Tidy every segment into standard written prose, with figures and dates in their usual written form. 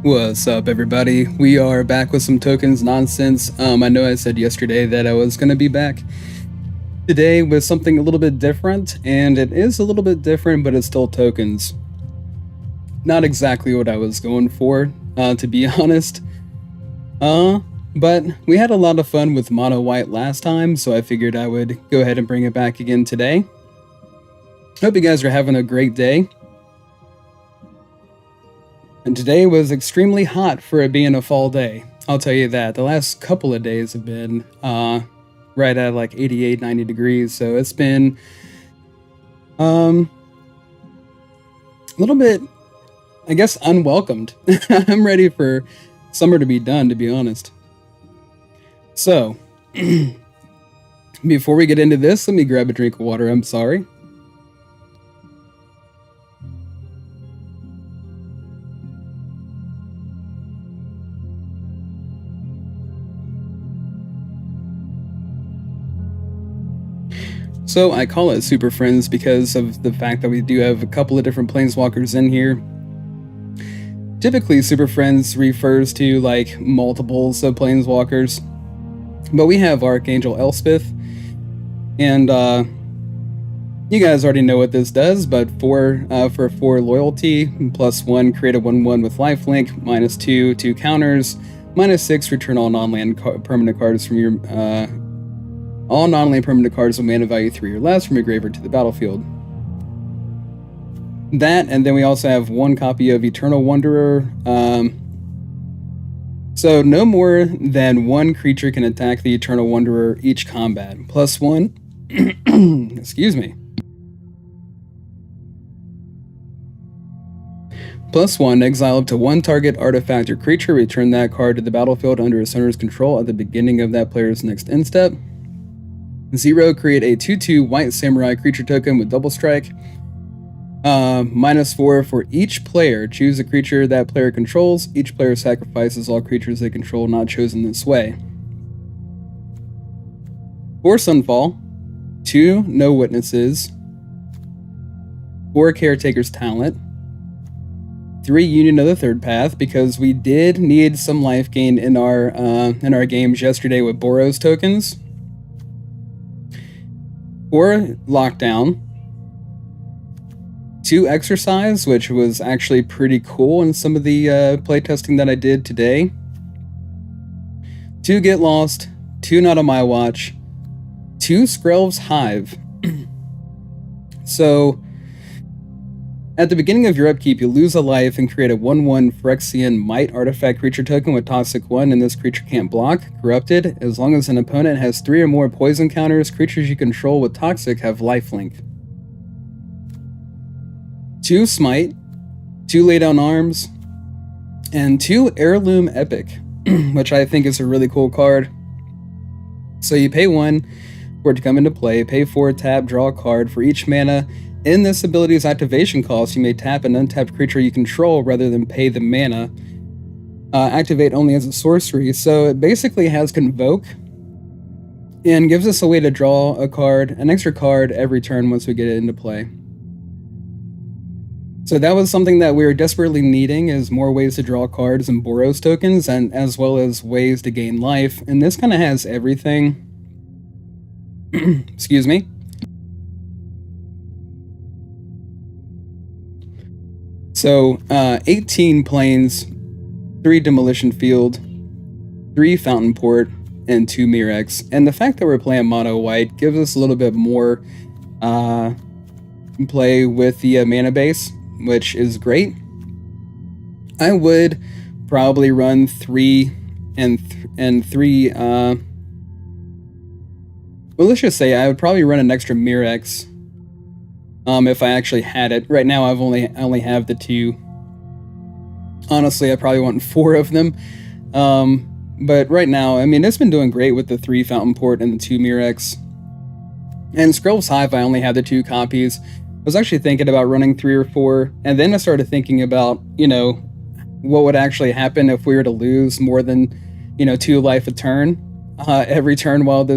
What's up, everybody? We are back with some tokens nonsense. I know I said yesterday that I was going to be back today with something a little bit different, and it is a little bit different, but it's still tokens. Not exactly what I was going for, to be honest. But we had a lot of fun with monowhite last time, so I figured I would go ahead and bring it back again today. Hope you guys are having a great day. And today was extremely hot for it being a fall day. I'll tell you that. The last couple of days have been right at like 88, 90 degrees. So it's been a little bit, I guess, unwelcomed. I'm ready for summer to be done, to be honest. So, before we get into this, let me grab a drink of water. I'm sorry. So I call it Super Friends because of the fact that we do have a couple of different planeswalkers in here. Typically, Super Friends refers to like multiples of planeswalkers, but we have Archangel Elspeth, and you guys already know what this does, but for 4 loyalty, +1, create a 1/1 with lifelink, -2, 2 counters, -6, return all non-land permanent cards from your all non-land permanent cards with mana value 3 or less from your graveyard to the battlefield. That, and then we also have 1 copy of Eternal Wanderer. So no more than 1 creature can attack the Eternal Wanderer each combat. +1, excuse me. +1, exile up to 1 target artifact or creature, return that card to the battlefield under its owner's control at the beginning of that player's next end step. 0, create a 2/2 white samurai creature token with double strike. -4 for each player. Choose a creature that player controls. Each player sacrifices all creatures they control not chosen this way. 4 Sunfall. 2 No Witnesses. 4 Caretaker's Talent. 3 Union of the Third Path, because we did need some life gain in our games yesterday with Boros tokens. 4 Lockdown. 2 Exercise, which was actually pretty cool in some of the playtesting that I did today. 2 Get Lost. 2 Not on My Watch. 2 Skrelv's Hive. So, at the beginning of your upkeep, you lose a life and create a 1/1 Phyrexian Might artifact creature token with Toxic 1, and this creature can't block. Corrupted. As long as an opponent has 3 or more poison counters, creatures you control with Toxic have lifelink. 2 Smite, 2 Lay Down Arms, and 2 Heirloom Epic, which I think is a really cool card. So you pay 1 for it to come into play, pay 4, tap, draw a card. For each mana in this ability's activation cost, you may tap an untapped creature you control rather than pay the mana. Activate only as a sorcery, so it basically has Convoke, and gives us a way to draw a card, an extra card every turn once we get it into play. So that was something that we were desperately needing, is more ways to draw cards and Boros tokens, and as well as ways to gain life, and this kind of has everything. Excuse me. So, 18 planes, 3 Demolition Field, 3 Fountain Port, and 2 Mirex. And the fact that we're playing mono white gives us a little bit more play with the mana base, which is great. I would probably run 3 and 3. Well, let's just say I would probably run an extra Mirex. If I actually had it. Right now I only have the 2. Honestly, I probably want 4 of them. But right now, I mean, it's been doing great with the 3 Fountain Port and the 2 Mirex. And Skrelv's Hive, I only have the 2 copies. I was actually thinking about running 3 or 4, and then I started thinking about, you know, what would actually happen if we were to lose more than, 2 life a turn, every turn while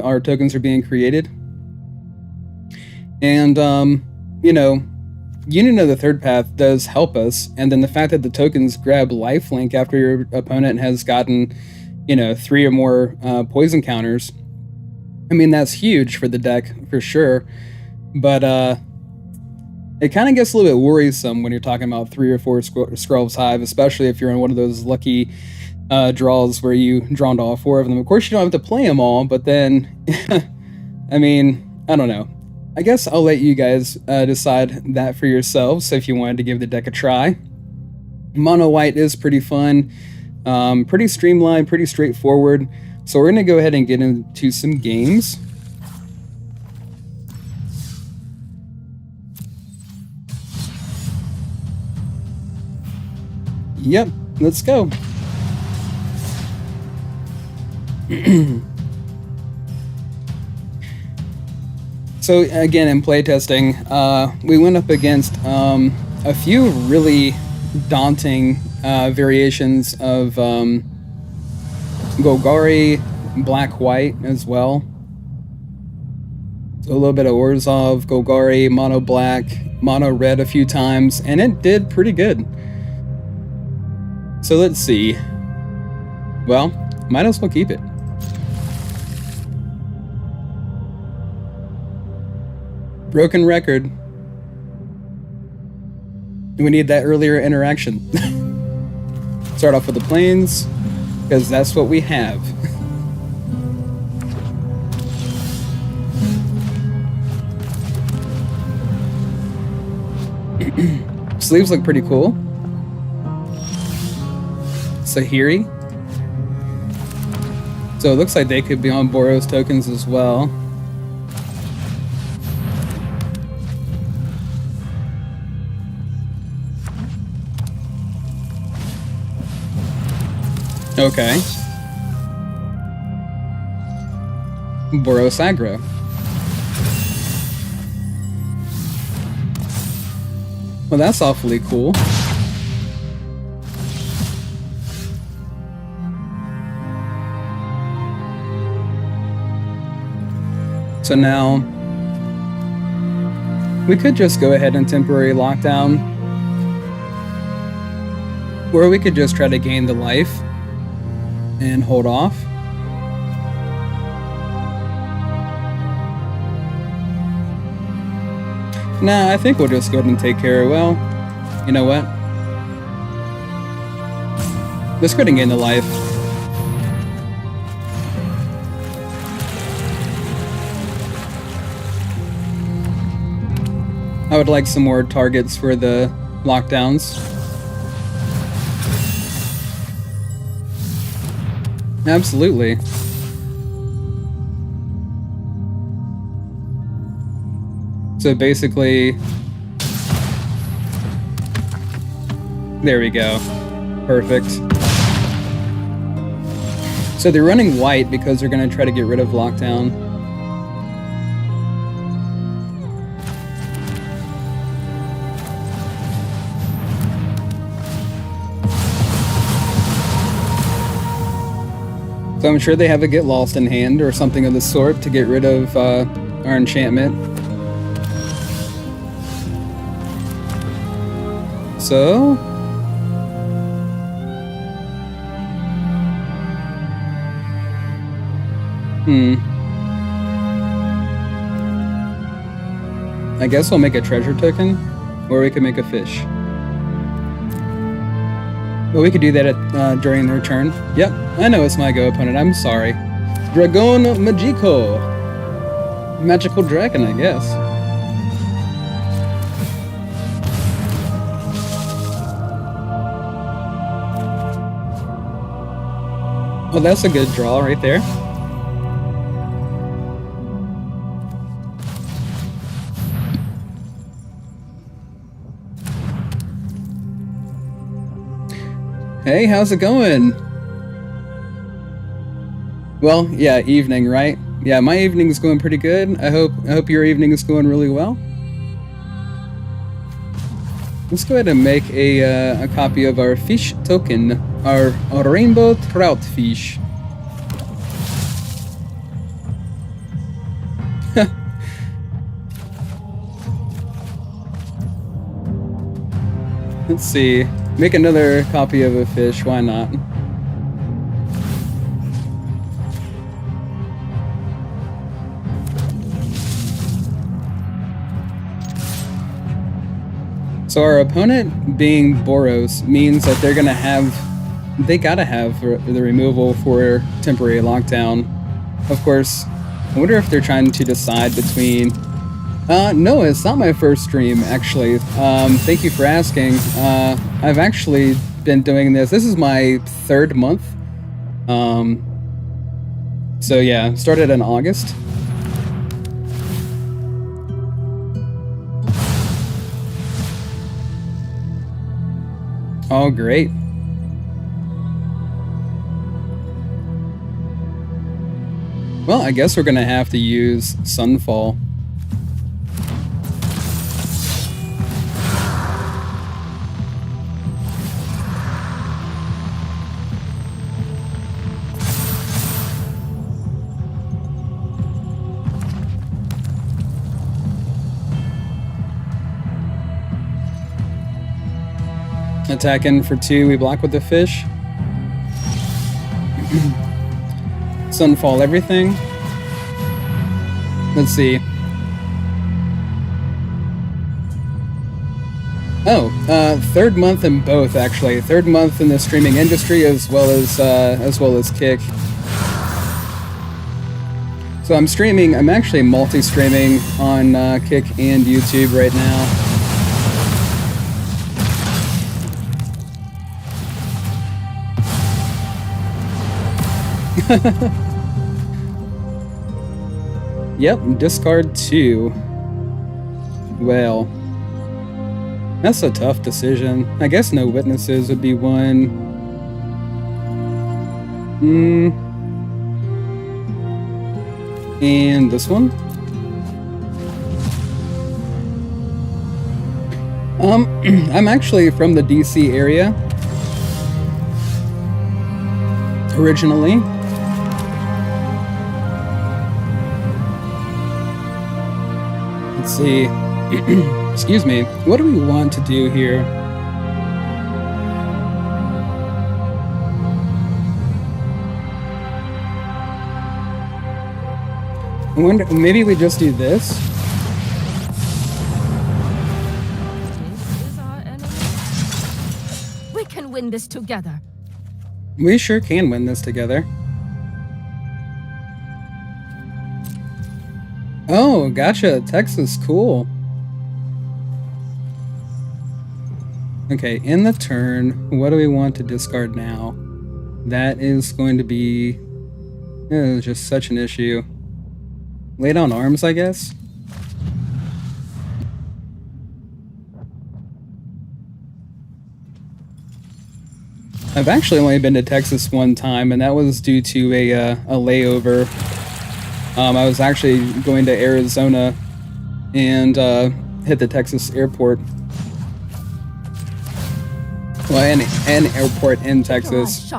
our tokens are being created. And, Union of the Third Path does help us, and then the fact that the tokens grab lifelink after your opponent has gotten, 3 or more poison counters. I mean, that's huge for the deck, for sure. But it kind of gets a little bit worrisome when you're talking about 3 or 4 Scrolls Hive, especially if you're in one of those lucky draws where you draw into all 4 of them. Of course, you don't have to play them all, but then, I mean, I don't know. I guess I'll let you guys decide that for yourselves if you wanted to give the deck a try. Mono white is pretty fun, pretty streamlined, pretty straightforward. So we're going to go ahead and get into some games. Yep, let's go. So again, in playtesting, we went up against a few really daunting variations of Golgari, black-white as well. So a little bit of Orzhov, Golgari, mono-black, mono-red a few times, and it did pretty good. So let's see. Well, might as well keep it. Broken record. We need that earlier interaction. Start off with the planes, because that's what we have. Sleeves look pretty cool. Sahiri. So it looks like they could be on Boros tokens as well. Okay. Boros aggro. Well, that's awfully cool. So now, we could just go ahead and temporary lockdown, or we could just try to gain the life and hold off. Nah, I think we'll just go ahead and take care of, well, you know what? Let's go ahead and gain the life. I would like some more targets for the lockdowns. Absolutely. So basically, there we go. Perfect. So they're running white because they're going to try to get rid of lockdown. So I'm sure they have a Get Lost in hand or something of the sort to get rid of our enchantment. So... I guess we'll make a treasure token, or we could make a fish. Well, we could do that during their turn. Yep, I know it's my go opponent, I'm sorry. Dragon Magico. Magical dragon, I guess. Well, that's a good draw right there. Hey, how's it going? Well, yeah, evening, right? Yeah, my evening's going pretty good. I hope your evening is going really well. Let's go ahead and make a copy of our fish token, our rainbow trout fish. Let's see. Make another copy of a fish, why not? So our opponent being Boros means that they're gonna have, they gotta have the removal for temporary lockdown. Of course, I wonder if they're trying to decide between, no, it's not my first stream, actually. Thank you for asking. I've actually been doing this. This is my 3rd month. So yeah, started in August. Oh, great. Well, I guess we're gonna have to use Sunfall. Attack in for 2, we block with the fish. Sunfall everything. Let's see. Oh, 3rd month in both, actually. 3rd month in the streaming industry as well as Kick. So I'm streaming, I'm actually multi-streaming on Kick and YouTube right now. Yep, discard 2. Well, that's a tough decision. I guess no witnesses would be one. And this one? I'm actually from the DC area originally. Let's see. Excuse me. What do we want to do here? I wonder, maybe we just do this? This is our enemy. We can win this together. We sure can win this together. Oh, gotcha. Texas, cool. Okay, in the turn, what do we want to discard now? That is going to be just such an issue. Lay down arms, I guess? I've actually only been to Texas one time, and that was due to a layover. I was actually going to Arizona and hit the Texas airport. Well, an airport in Texas.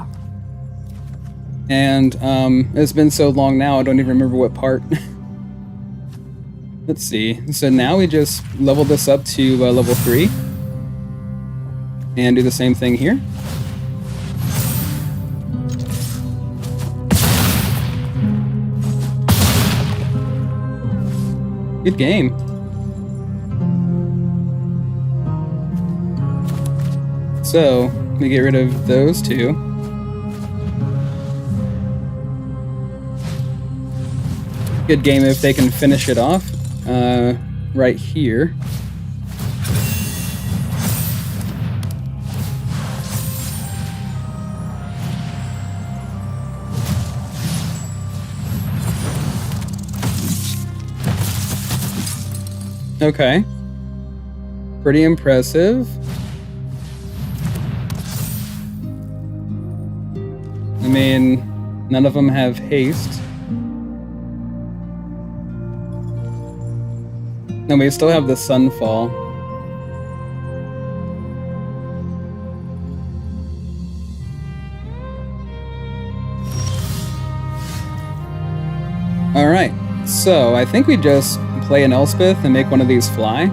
And it's been so long now, I don't even remember what part. Let's see. So now we just level this up to level 3. And do the same thing here. Good game. So, we get rid of those 2. Good game if they can finish it off right here. Okay. Pretty impressive. I mean, none of them have haste. And we still have the Sunfall. Alright, so I think we just play an Elspeth and make one of these fly.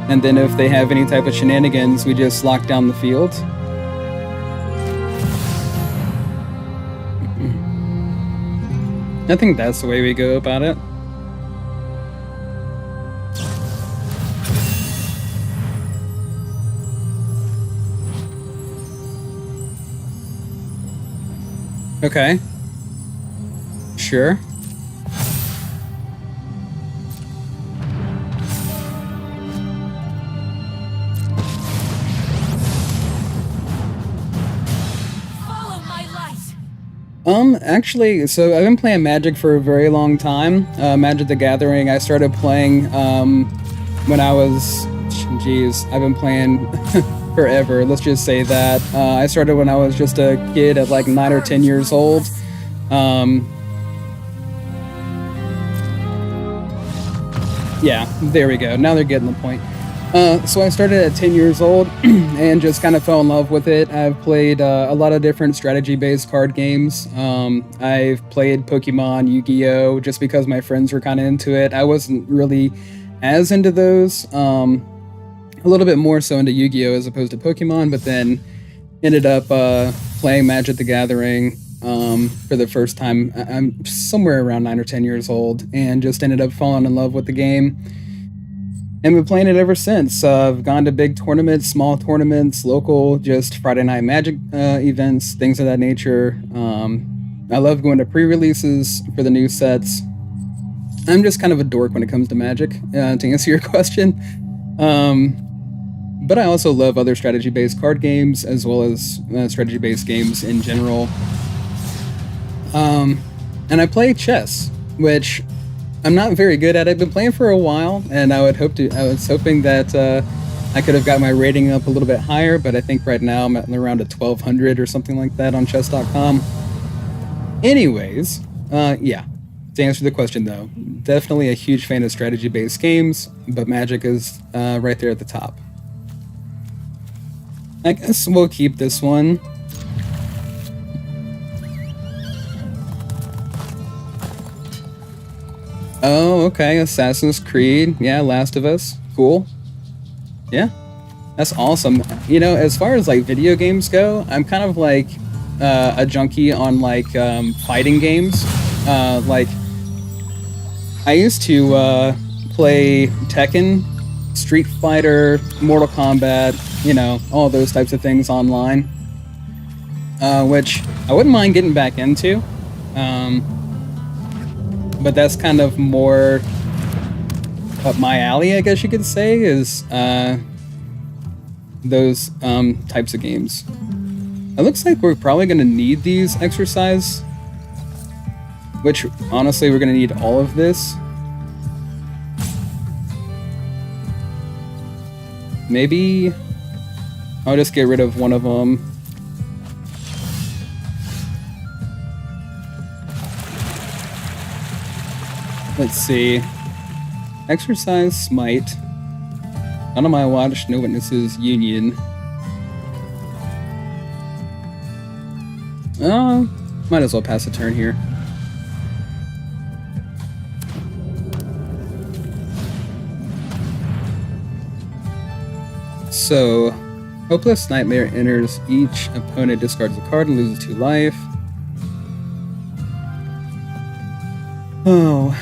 And then if they have any type of shenanigans, we just lock down the field. I think that's the way we go about it. Okay. Sure. Actually, so I've been playing Magic for a very long time. Magic the Gathering, I started playing when I was, I've been playing forever, let's just say that. I started when I was just a kid at like 9 or 10 years old. Yeah, there we go. Now they're getting the point. So I started at 10 years old and just kind of fell in love with it. I've played a lot of different strategy-based card games. I've played Pokemon, Yu-Gi-Oh! Just because my friends were kind of into it. I wasn't really as into those. A little bit more so into Yu-Gi-Oh! As opposed to Pokemon, but then ended up playing Magic the Gathering for the first time. I'm somewhere around 9 or 10 years old and just ended up falling in love with the game. And been playing it ever since. I've gone to big tournaments, small tournaments, local, just Friday Night Magic events, things of that nature. I love going to pre-releases for the new sets. I'm just kind of a dork when it comes to Magic, to answer your question. But I also love other strategy-based card games, as well as strategy-based games in general. And I play chess, which I'm not very good at it. I've been playing for a while, and I was hoping that I could have got my rating up a little bit higher, but I think right now I'm at around a 1200 or something like that on chess.com. Anyways, yeah. To answer the question though, definitely a huge fan of strategy-based games, but Magic is right there at the top. I guess we'll keep this one. Oh, okay, Assassin's Creed. Yeah, Last of Us. Cool. Yeah, that's awesome. You know, as far as like video games go, I'm kind of like a junkie on like fighting games. Like, I used to play Tekken, Street Fighter, Mortal Kombat, you know, all those types of things online, which I wouldn't mind getting back into. But that's kind of more up my alley, I guess you could say, is those types of games. It looks like we're probably going to need these exercise, which honestly we're going to need all of this. Maybe I'll just get rid of one of them. Let's see. Exercise Smite. None of my watch, no witnesses, Union. Might as well pass a turn here. So, Hopeless Nightmare enters. Each opponent discards a card and loses 2 life. Oh.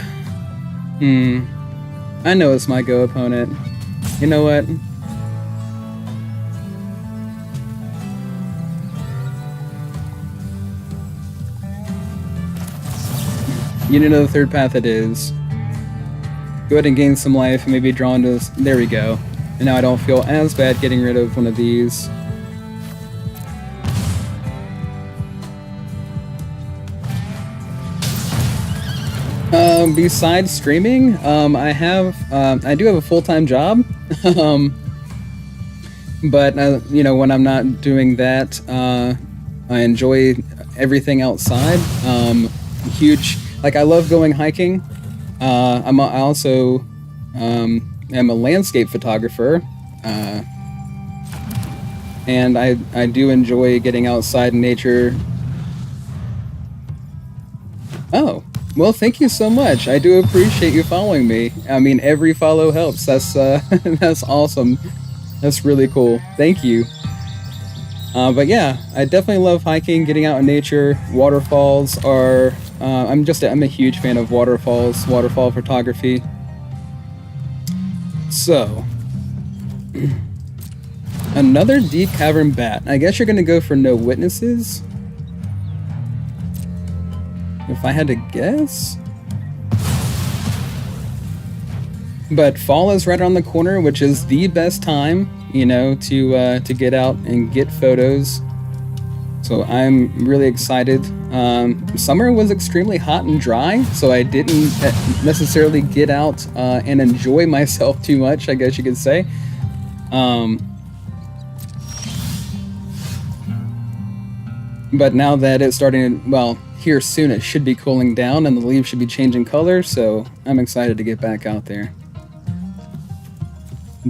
I know it's my go opponent. You know what? You know the third path it is. Go ahead and gain some life and maybe draw into this. There we go. And now I don't feel as bad getting rid of one of these. Besides streaming, I do have a full-time job, but you know, when I'm not doing that, I enjoy everything outside. Huge, like I love going hiking. I also am a landscape photographer, and I do enjoy getting outside in nature. Oh. Well, thank you so much. I do appreciate you following me. I mean, every follow helps. That's that's awesome. That's really cool. Thank you. But yeah, I definitely love hiking, getting out in nature. Waterfalls are. I'm a huge fan of waterfalls, waterfall photography. So, another deep cavern bat. I guess you're gonna go for no witnesses. If I had to guess. But fall is right around the corner, which is the best time, you know, to get out and get photos. So I'm really excited. Summer was extremely hot and dry, so I didn't necessarily get out and enjoy myself too much, I guess you could say. But now that it's starting, well, here soon it should be cooling down and the leaves should be changing color, so I'm excited to get back out there.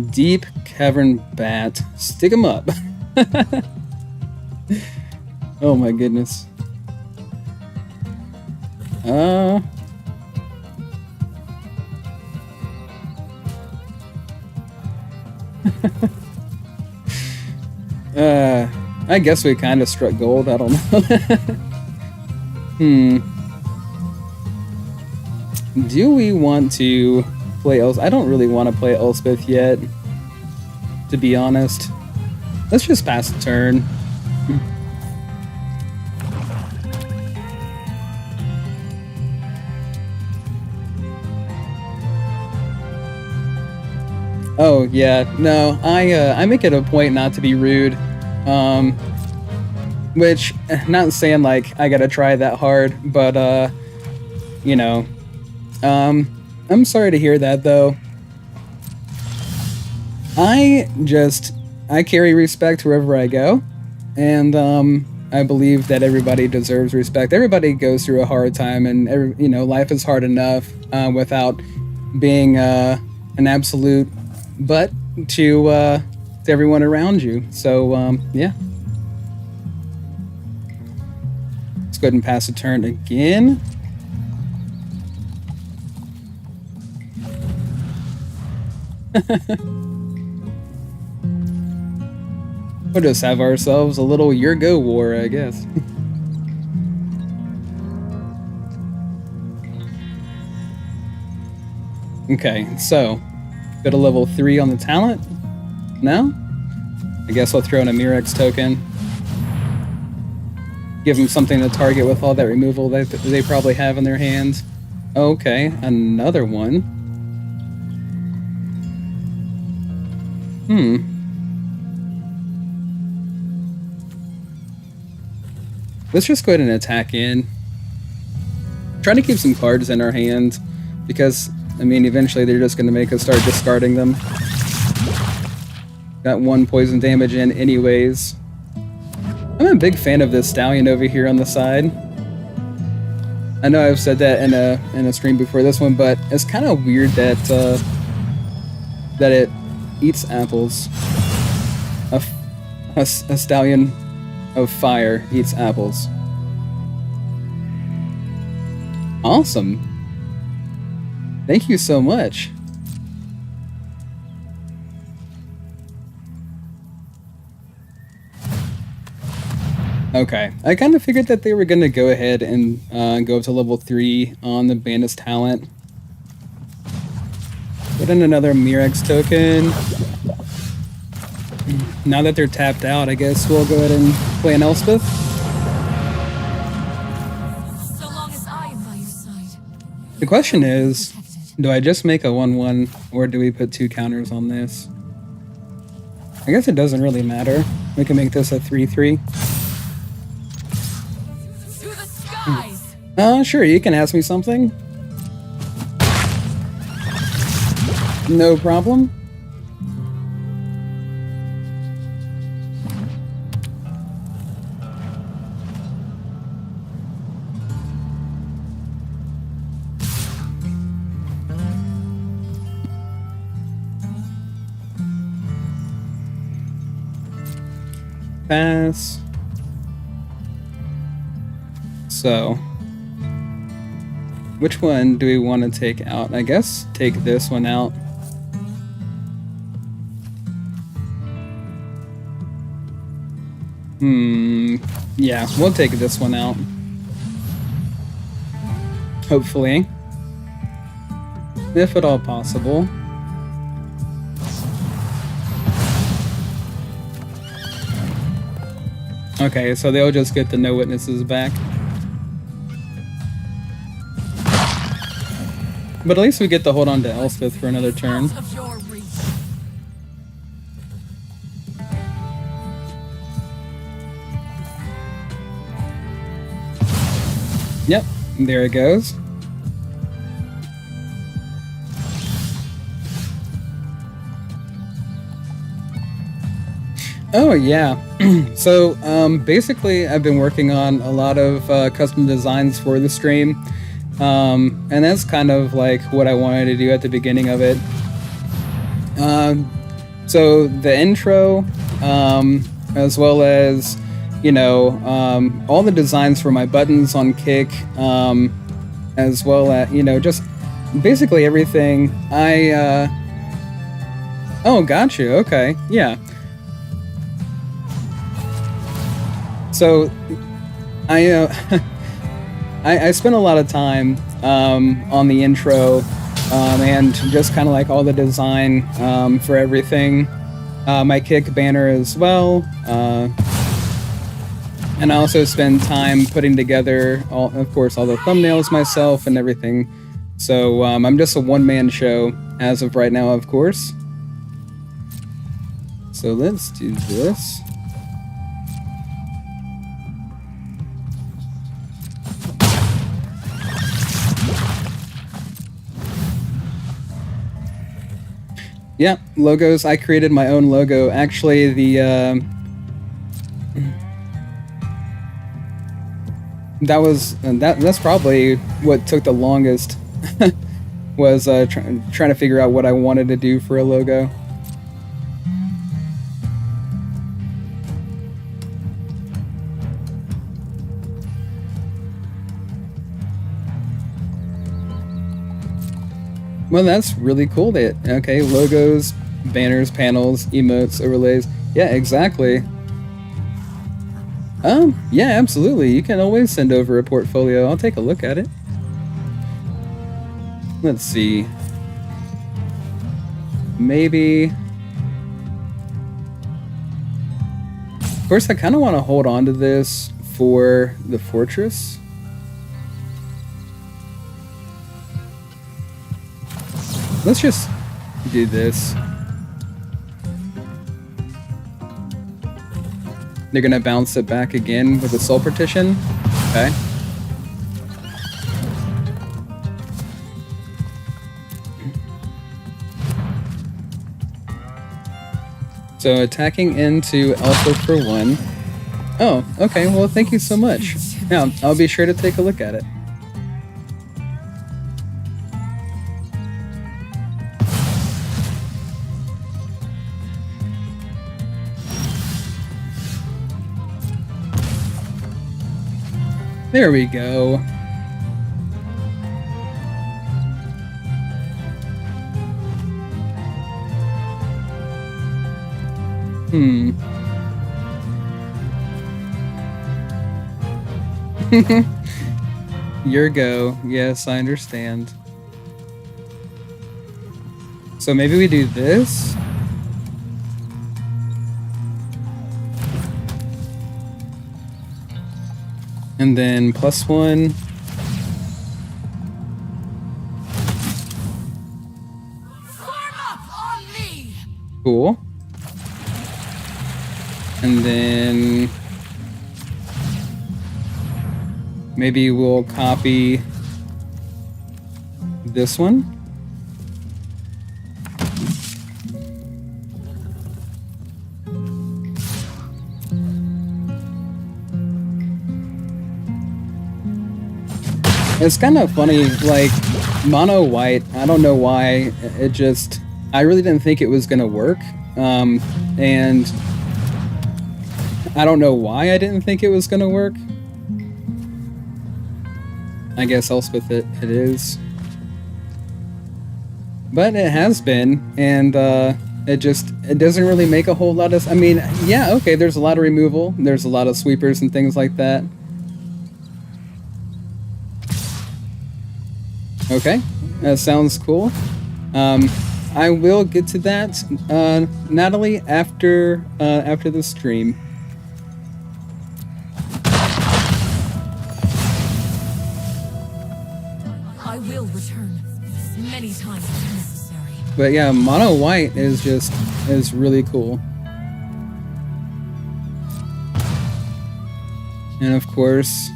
Deep cavern bat. Stick 'em up. Oh my goodness. I guess we kind of struck gold. I don't know. Do we want to play I don't really want to play Elspeth yet, to be honest. Let's just pass the turn. Oh yeah, no, I make it a point not to be rude. Which, not saying like I gotta try that hard, but you know, I'm sorry to hear that though. I carry respect wherever I go, and I believe that everybody deserves respect. Everybody goes through a hard time, and you know, life is hard enough without being an absolute butt to everyone around you. So yeah. Let's go ahead and pass the turn again. We'll just have ourselves a little Your Go war, I guess. Okay, so go to level 3 on the talent. No? I guess I'll throw in a Murex token. Give them something to target with all that removal that they probably have in their hands. Okay, another one. Let's just go ahead and attack in. Trying to keep some cards in our hand, because, I mean, eventually they're just going to make us start discarding them. Got 1 poison damage in anyways. I'm a big fan of this stallion over here on the side. I know I've said that in a stream before this one, but it's kind of weird that that it eats apples. A stallion of fire eats apples. Awesome. Thank you so much. Okay, I kind of figured that they were going to go ahead and go to level 3 on the Bandit's talent. Put in another Murex token. Now that they're tapped out, I guess we'll go ahead and play an Elspeth. So long as I am by your side. The question is, do I just make a 1/1 or do we put 2 counters on this? I guess it doesn't really matter. We can make this a 3/3. To the skies. Sure, you can ask me something. No problem. Pass. which one do we want to take out? I guess take this one out. Yeah, we'll take this one out. Hopefully. If at all possible. Okay, so they'll just get the no witnesses back. But at least we get to hold on to Elspeth for another turn. Yep, there it goes. Oh yeah, so basically I've been working on a lot of custom designs for the stream, and that's kind of like what I wanted to do at the beginning of it. So the intro, as well as, you know, all the designs for my buttons on Kick, as well as, you know, just basically everything. Oh, got you. Okay, yeah. So, I spent a lot of time on the intro, and just kind of like all the design for everything. My Kick banner as well, and I also spend time putting together, of course, all the thumbnails myself and everything. So I'm just a one-man show as of right now, of course. So let's do this. Yeah, logos. I created my own logo. Actually, that's probably what took the longest. Was trying to figure out what I wanted to do for a logo. Well, that's really cool. Okay, logos, banners, panels, emotes, overlays. Yeah, exactly. Yeah, absolutely. You can always send over a portfolio. I'll take a look at it. Let's see. Maybe. Of course, I kind of want to hold on to this for the fortress. Let's just do this. They're gonna bounce it back again with a soul partition. Okay. So attacking into Elspeth for 1. Oh, okay. Well, thank you so much. Yeah, I'll be sure to take a look at it. There we go. Your go. Yes, I understand. So maybe we do this? And then +1. Cool. And then maybe we'll copy this one. It's kind of funny, like, mono white, I don't know why, it just, I really didn't think it was gonna work, and I don't know why I didn't think it was gonna work. I guess Elspeth it is. But it has been, and it doesn't really make a whole lot of... I mean, yeah, okay, there's a lot of removal. There's a lot of sweepers and things like that. Okay, that sounds cool. I will get to that, Natalie, after the stream. I will return many times if necessary. But yeah, mono white is really cool. And of course,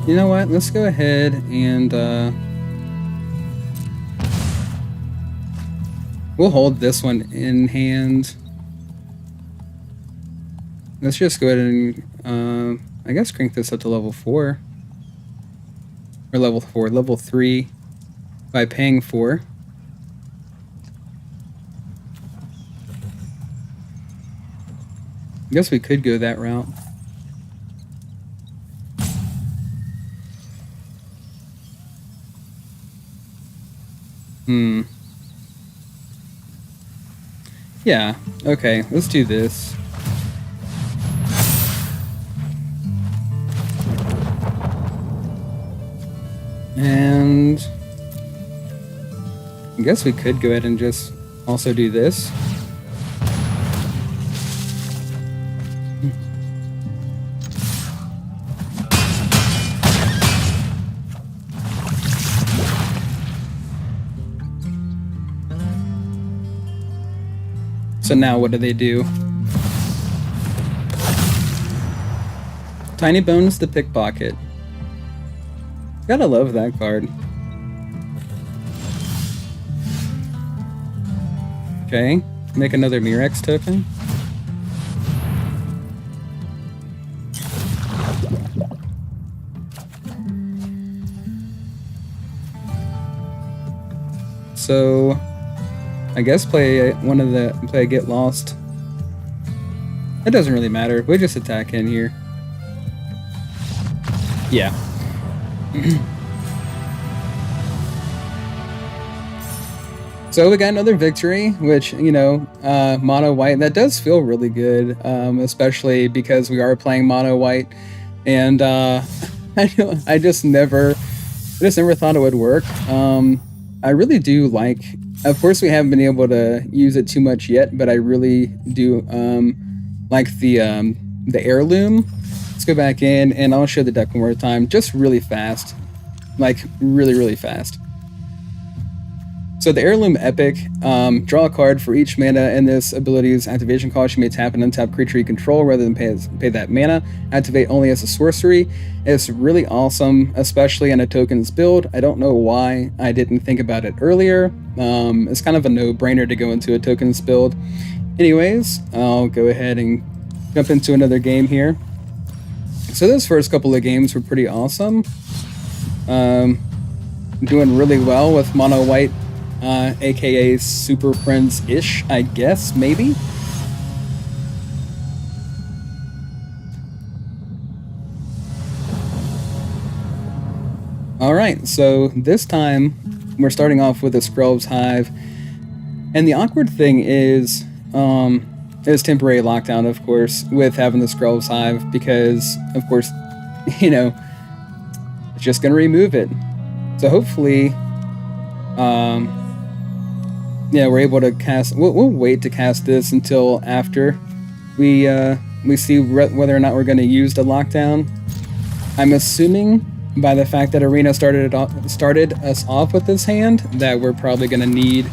you know what? Let's go ahead and we'll hold this one in hand. Let's just go ahead and I guess crank this up to level 4. Or level 3 by paying 4. I guess we could go that route. Yeah, okay, let's do this. And I guess we could go ahead and just also do this. So now what do? Tiny Bones the Pickpocket. Gotta love that card. Okay, make another Mirex token. So I guess play a Get Lost. It doesn't really matter. We just attack in here. Yeah. So we got another victory, which, you know, mono white, that does feel really good, especially because we are playing mono white, and I just never thought it would work. I really do like. Of course, we haven't been able to use it too much yet, but I really do like the heirloom. Let's go back in, and I'll show the deck one more time, just really fast, like really fast. So the heirloom epic, draw a card for each mana in this ability's activation cost. You may tap an untapped creature you control rather than pay that mana. Activate only as a sorcery. It's really awesome, especially in a tokens build. I don't know why I didn't think about it earlier. It's kind of a no-brainer to go into a tokens build. Anyways, I'll go ahead and jump into another game here. So those first couple of games were pretty awesome. Doing really well with mono white, aka Super Friends-ish, I guess, maybe? Alright, so this time we're starting off with a Skrelv's Hive, and the awkward thing is temporary lockdown, of course, with having the Skrelv's Hive, because, of course, you know, it's just going to remove it. So hopefully, yeah, we're able to cast. We'll wait to cast this until after we see whether or not we're going to use the lockdown. I'm assuming by the fact that Arena started us off with this hand that we're probably going to need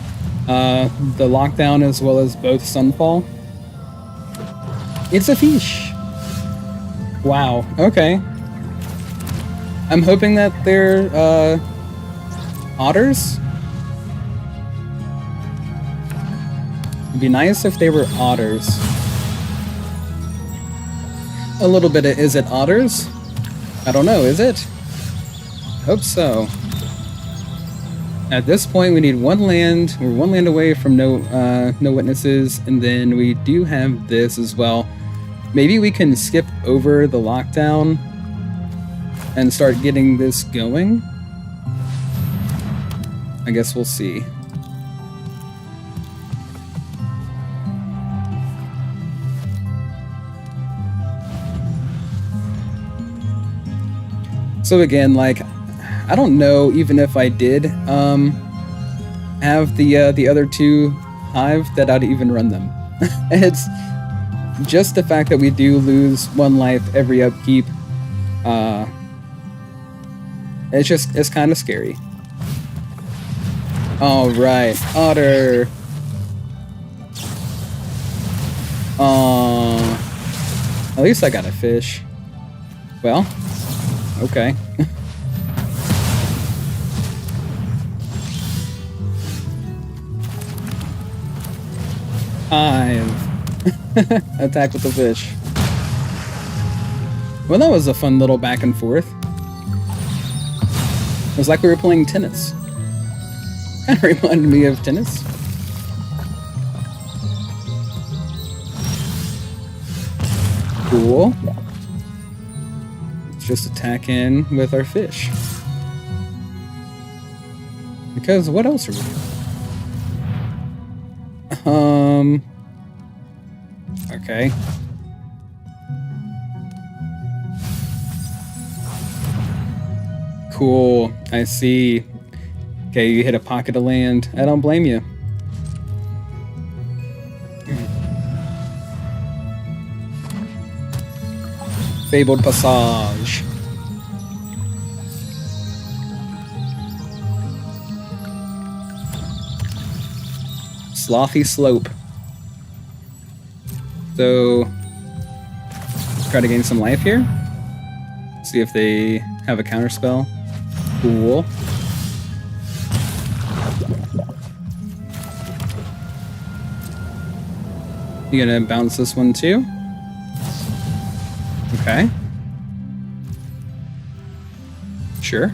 the lockdown as well as both Sunfall. It's a fish. Wow. Okay. I'm hoping that they're otters. It'd be nice if they were otters. A little bit of, is it otters? I don't know, is it? Hope so. At this point, we need one land. We're one land away from no witnesses, and then we do have this as well. Maybe we can skip over the lockdown. and start getting this going? I guess we'll see. So again, like, I don't know even if I did have the other two hive that I'd even run them. It's just the fact that we do lose 1 life every upkeep. It's kind of scary. All right, otter. At least I got a fish. Well, okay. Hive. Attack with the fish. Well, that was a fun little back and forth. It was like we were playing tennis. Kind of reminded me of tennis. Cool. Let's just attack in with our fish. Because what else are we doing? Okay. Cool. I see. Okay, you hit a pocket of land. I don't blame you. Fabled Passage. Slothy Slope. So, try to gain some life here. See if they have a counterspell. Cool. You gonna bounce this one too? Okay. Sure.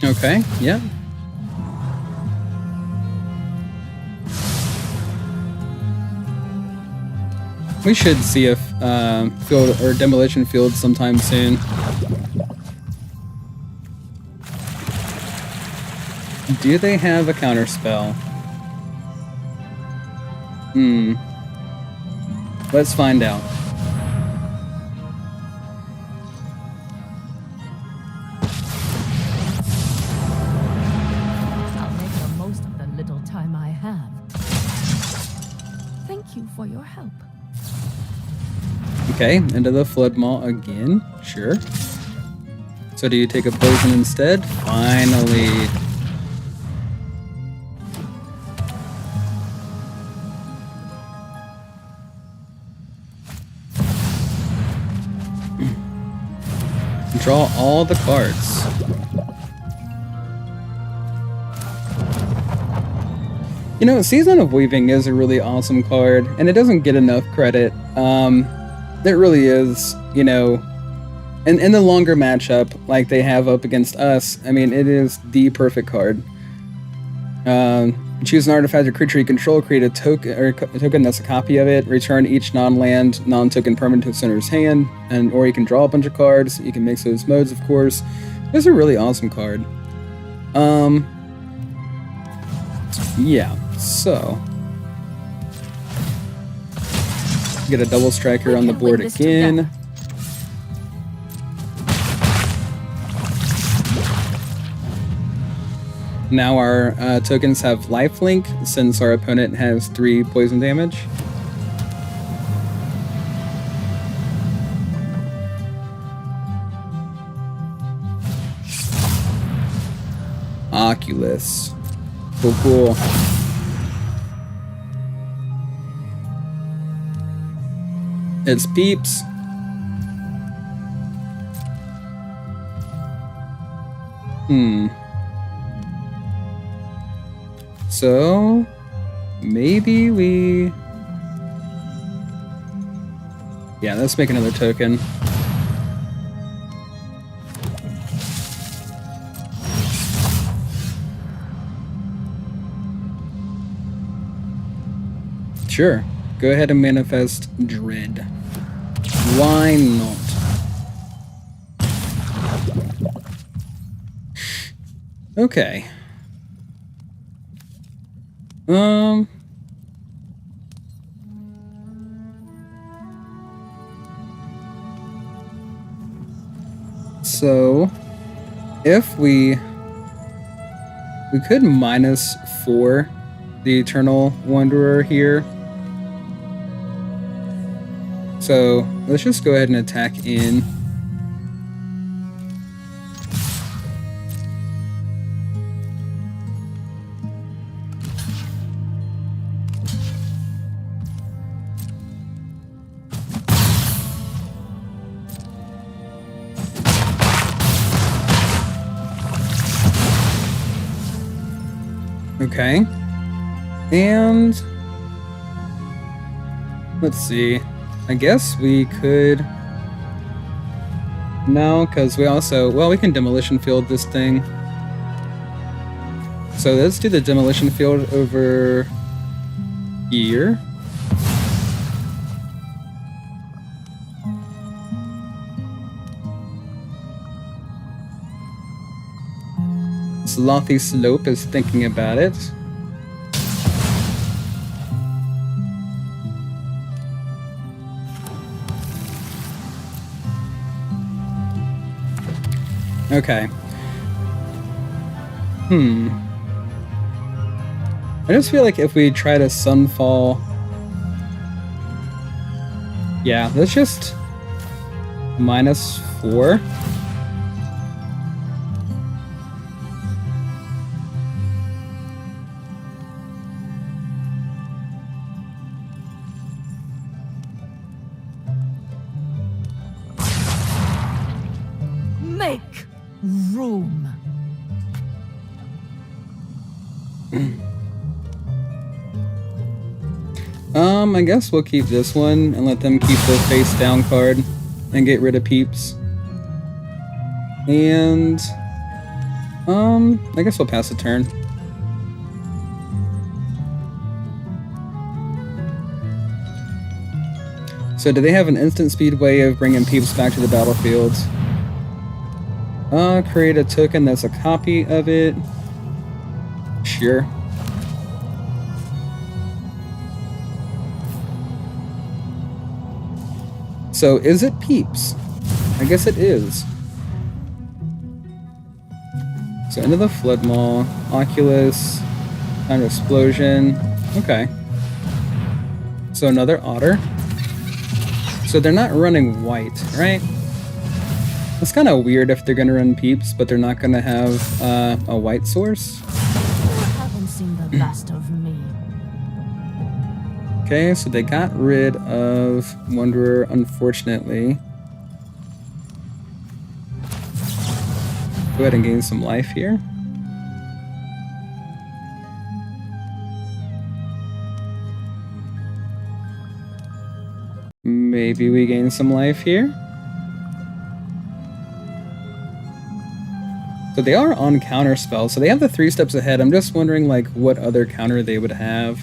Okay, yeah. We should see if field or demolition field sometime soon. Do they have a counterspell? Let's find out. I'll make the most of the little time I have. Thank you for your help. Okay, into the flood maw again. Sure. So do you take a poison instead? Finally. Draw all the cards. You know, Season of Weaving is a really awesome card, and it doesn't get enough credit. It really is, you know, in the longer matchup, like they have up against us, I mean, it is the perfect card. Choose an artifact or creature you control, create a token that's a copy of it, return each non-land, non-token permanent to its owner's hand, or you can draw a bunch of cards. You can mix those modes, of course. It's a really awesome card. Yeah, so get a double striker on the board again. Now our tokens have lifelink since our opponent has 3 poison damage. Oculus. Cool, cool. It's Peeps. So, maybe we... Yeah, let's make another token. Sure. Go ahead and manifest Dread. Why not? Okay. So, if we could -4 the Eternal Wanderer here. So, let's just go ahead and attack in. Okay. And let's see. I guess we could... No, because we also... Well, we can Demolition Field this thing. So let's do the Demolition Field over here. Slothy Slope is thinking about it. Okay. I just feel like if we try to Sunfall... Yeah, let's just... -4. Make room. I guess we'll keep this one and let them keep the face down card and get rid of Peeps. And I guess we'll pass the turn. So do they have an instant speed way of bringing Peeps back to the battlefield? Create a token that's a copy of it. Sure. So, is it Peeps? I guess it is. So, into the Flood Maw, Oculus, Time Explosion. Okay. So, another Otter. So, they're not running white, right? It's kind of weird if they're going to run Peeps, but they're not going to have a white source. You haven't seen the last of me. Okay, so they got rid of Wanderer, unfortunately. Go ahead and gain some life here. Maybe we gain some life here. So they are on counter spell, so they have the 3 steps ahead. I'm just wondering like what other counter they would have.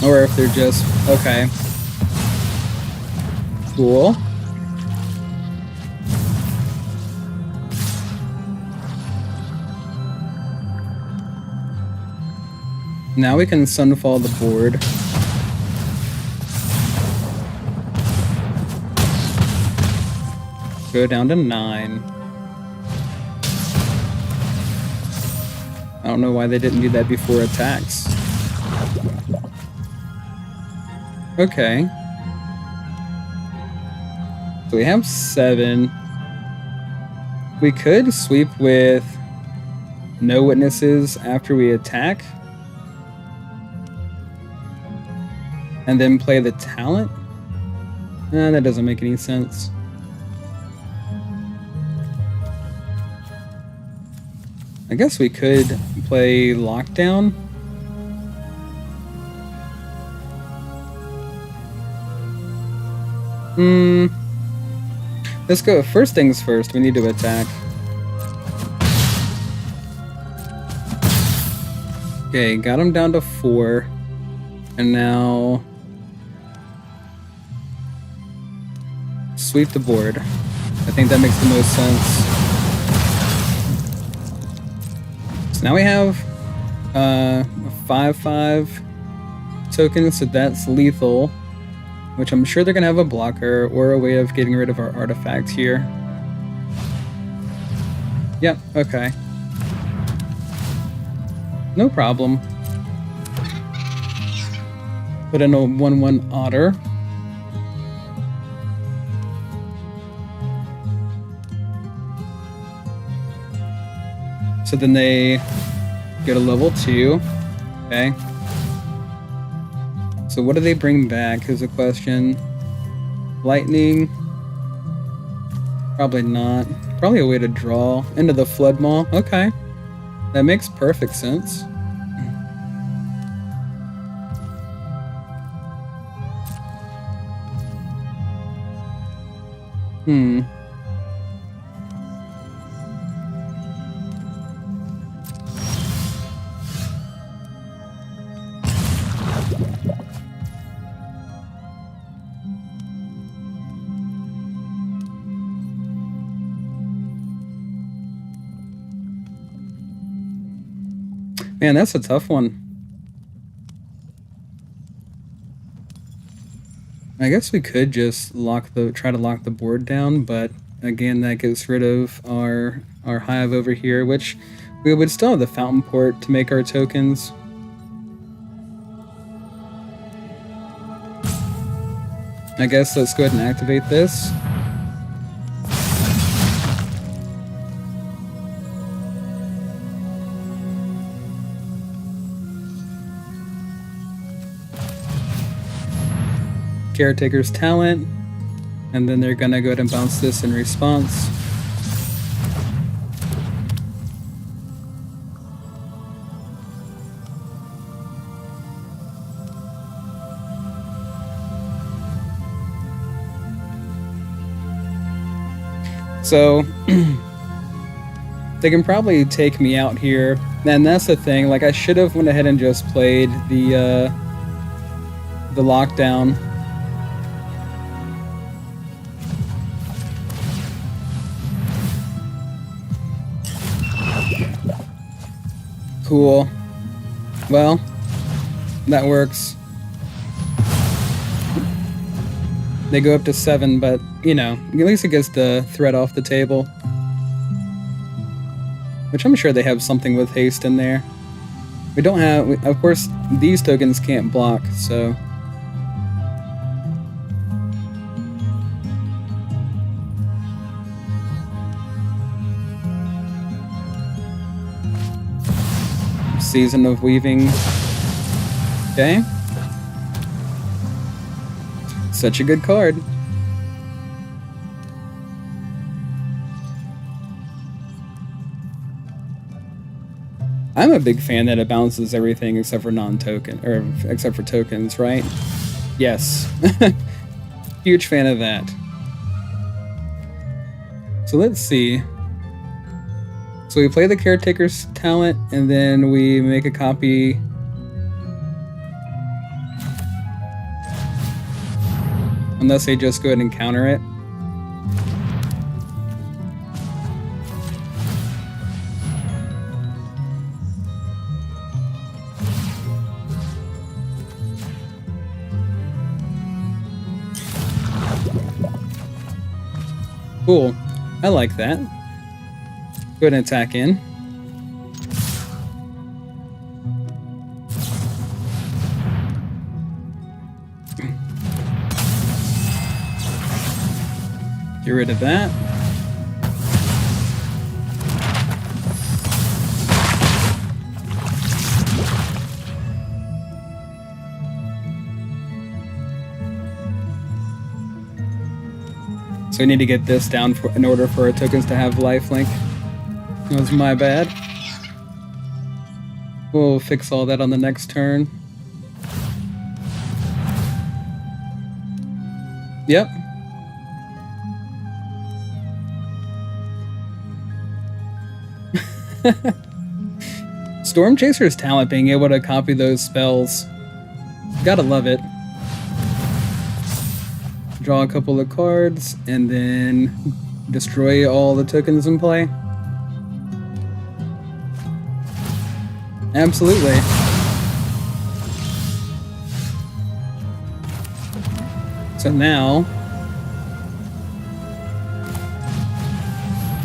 Or if they're just... Okay. Cool. Now we can Sunfall the board. Go down to 9. I don't know why they didn't do that before attacks. Okay. So we have 7. We could sweep with no witnesses after we attack. And then play the talent? That doesn't make any sense. I guess we could play Lockdown. Let's go. First things first, we need to attack. Okay, got him down to 4. And now sweep the board. I think that makes the most sense. So now we have a 5/5 token, so that's lethal, which I'm sure they're gonna have a blocker or a way of getting rid of our artifact here. Yep, okay. No problem. Put in a 1/1 otter. So then they get a level 2. Okay. So what do they bring back is a question. Lightning. Probably not. Probably a way to draw into the Flood Maw. Okay. That makes perfect sense. Man, that's a tough one. I guess we could just try to lock the board down, but again, that gets rid of our hive over here, which we would still have the fountain port to make our tokens. I guess let's go ahead and activate this. Caretaker's talent, and then they're gonna go ahead and bounce this in response. So they can probably take me out here, and that's the thing. Like, I should have went ahead and just played the lockdown. Cool. Well, that works. They go up to 7, but, you know, at least it gets the threat off the table. Which I'm sure they have something with haste in there. We don't have... Of course, these tokens can't block, so... Season of Weaving. Okay. Such a good card. I'm a big fan that it balances everything except for non-token, or except for tokens, right? Yes. Huge fan of that. So let's see. So we play the Caretaker's talent, and then we make a copy. Unless they just go ahead and counter it. Cool. I like that. Go ahead and attack in. Get rid of that. So we need to get this down in order for our tokens to have lifelink. That was my bad. We'll fix all that on the next turn. Yep. Storm Chaser's talent, being able to copy those spells. Gotta love it. Draw a couple of cards, and then destroy all the tokens in play. Absolutely. So now,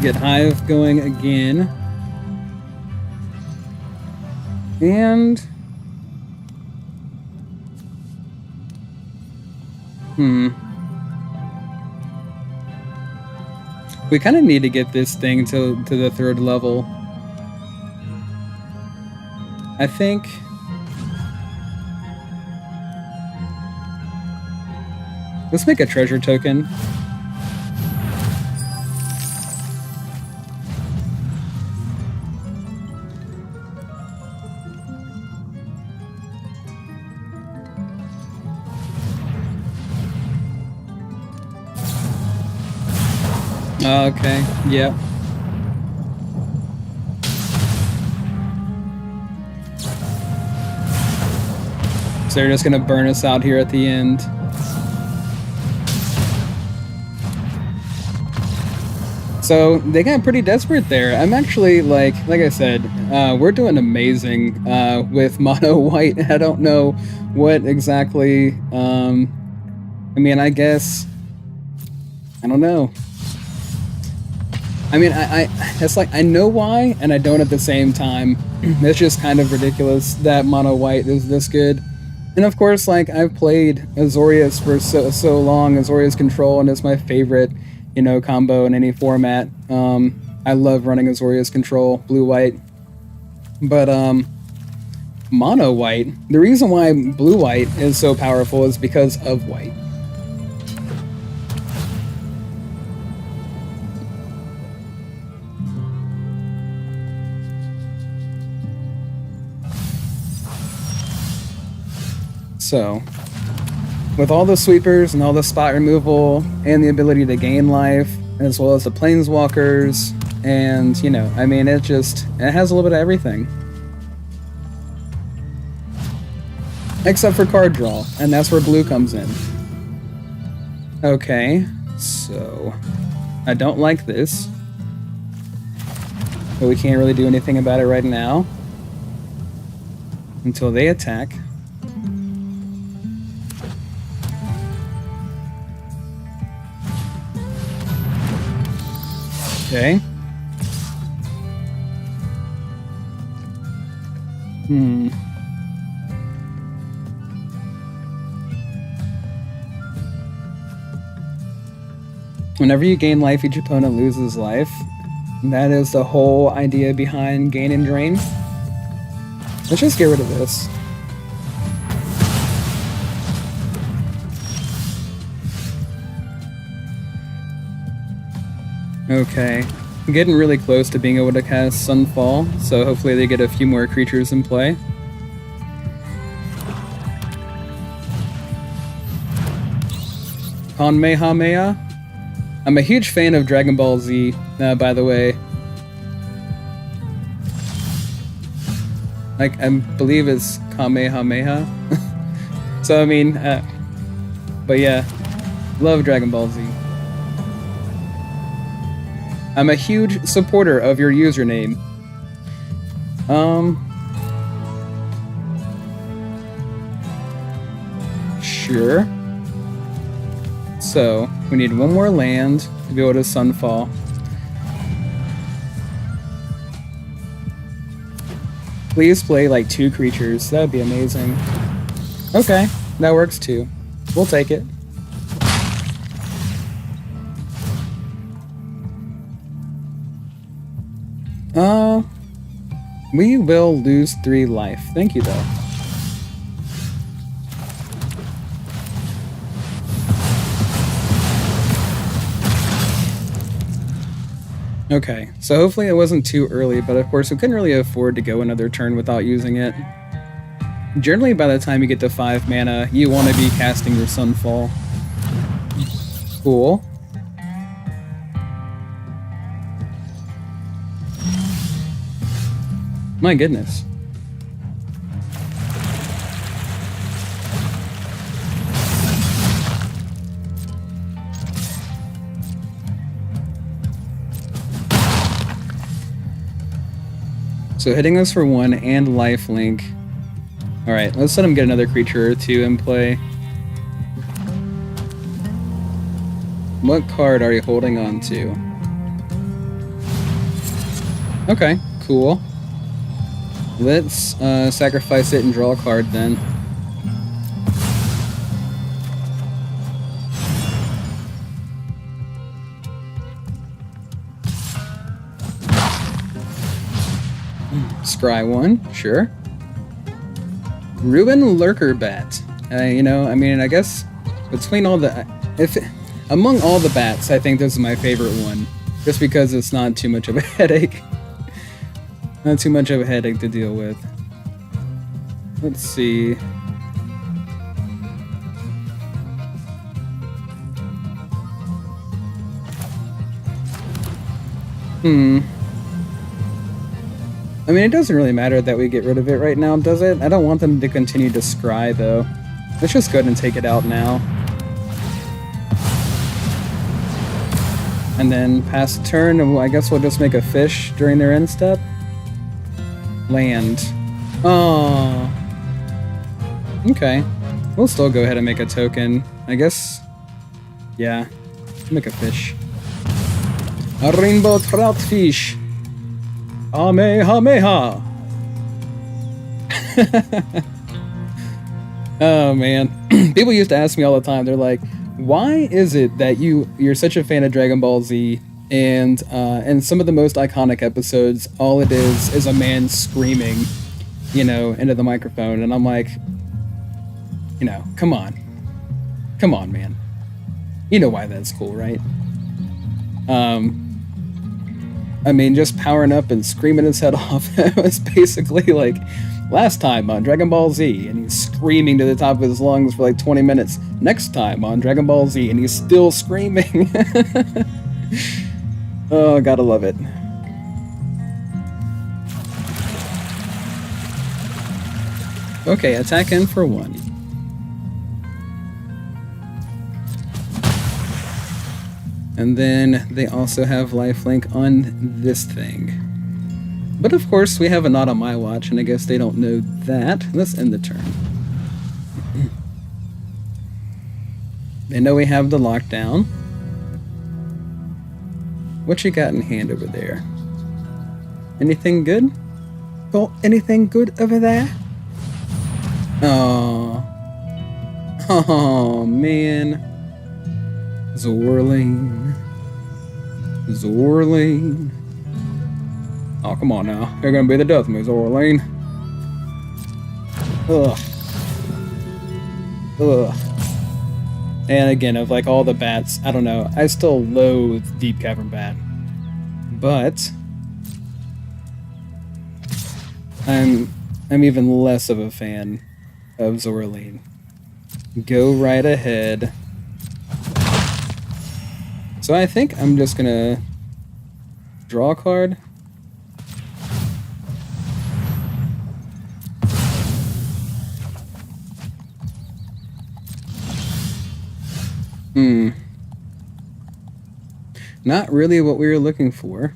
get Hive going again. And... we kind of need to get this thing to the 3rd level. I think... let's make a treasure token. Okay, yep. So they're just gonna burn us out here at the end. So they got pretty desperate there. I'm actually like I said, we're doing amazing with mono white. I don't know what exactly. I mean, I guess I don't know. I mean, it's like I know why, and I don't at the same time. It's just kind of ridiculous that mono white is this good. And of course, like, I've played Azorius for so long, Azorius Control, and it's my favorite, you know, combo in any format. I love running Azorius Control, blue-white. But, mono white, the reason why blue-white is so powerful is because of white. So, with all the sweepers and all the spot removal and the ability to gain life, as well as the planeswalkers, and, you know, I mean, it has a little bit of everything. Except for card draw, and that's where blue comes in. Okay, so, I don't like this, but we can't really do anything about it right now until they attack. Okay. Whenever you gain life, each opponent loses life. And that is the whole idea behind gain and drain. Let's just get rid of this. Okay, I'm getting really close to being able to cast Sunfall, so hopefully they get a few more creatures in play. Kamehameha? I'm a huge fan of Dragon Ball Z, by the way. Like, I believe it's Kamehameha. So, I mean, but yeah, love Dragon Ball Z. I'm a huge supporter of your username. Sure. So, we need one more land to be able to Sunfall. Please play like 2 creatures. That would be amazing. Okay, that works too. We'll take it. We will lose 3 life. Thank you, though. Okay, so hopefully it wasn't too early, but of course we couldn't really afford to go another turn without using it. Generally, by the time you get to 5 mana, you want to be casting your Sunfall. Cool. My goodness. So hitting us for 1 and lifelink. Alright, let's let him get another creature or 2 in play. What card are you holding on to? Okay, cool. Let's sacrifice it and draw a card then. Scry 1, sure. Ruin Lurker Bat. You know, I mean, I guess between all the... among all the bats, I think this is my favorite one. Just because it's not too much of a headache. Not too much of a headache to deal with. Let's see. I mean, it doesn't really matter that we get rid of it right now, does it? I don't want them to continue to scry, though. Let's just go ahead and take it out now. And then pass the turn, and I guess we'll just make a fish during their end step. Land. Oh. Okay. We'll still go ahead and make a token. I guess... yeah. Make a fish. A rainbow trout fish. Kamehameha! Oh man. People used to ask me all the time, they're like, why is it that you're such a fan of Dragon Ball Z and in some of the most iconic episodes, all it is a man screaming, you know, into the microphone, and I'm like, you know, come on. Come on, man. You know why that's cool, right? I mean, just powering up and screaming his head off. It was basically like last time on Dragon Ball Z, and he's screaming to the top of his lungs for like 20 minutes. Next time on Dragon Ball Z, and he's still screaming. Oh, gotta love it. Okay, attack in for 1. And then they also have lifelink on this thing. But of course, we have a not on my watch, and I guess they don't know that. Let's end the turn. They know we have the lockdown. What you got in hand over there? Anything good? Oh, anything good over there? Oh. Oh, man. Zorling. Zorling. Oh, come on now. You're gonna be the death of me, Zorling. Ugh. Ugh. And again, of like all the bats, I don't know. I still loathe Deep Cavern Bat. But I'm even less of a fan of Zorling. Go right ahead. So I think I'm just gonna draw a card. Not really what we were looking for.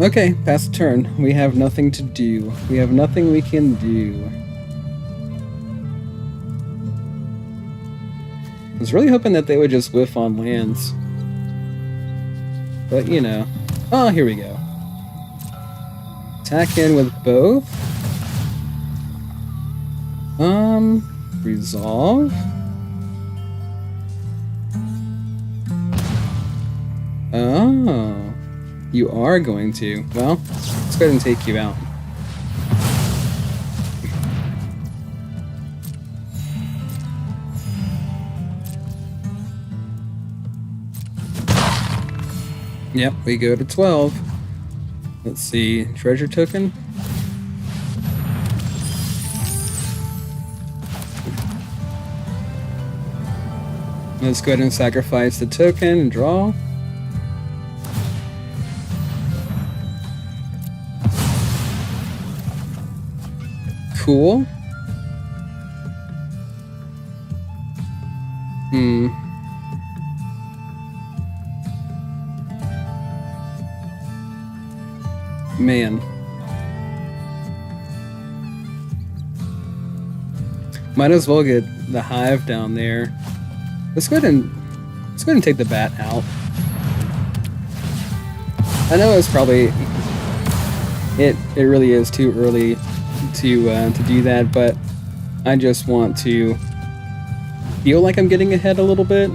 Okay, pass the turn. We have nothing to do. We have nothing we can do. I was really hoping that they would just whiff on lands. But, you know. Oh, here we go. Attack in with both. Resolve. Oh. You are going to. Well, let's go ahead and take you out. Yep, we go to 12. Let's see, treasure token. Let's go ahead and sacrifice the token and draw. Cool. man. Might as well get the hive down there. Let's go ahead and take the bat out. I know it's probably it really is too early to do that, but I just want to feel like I'm getting ahead a little bit.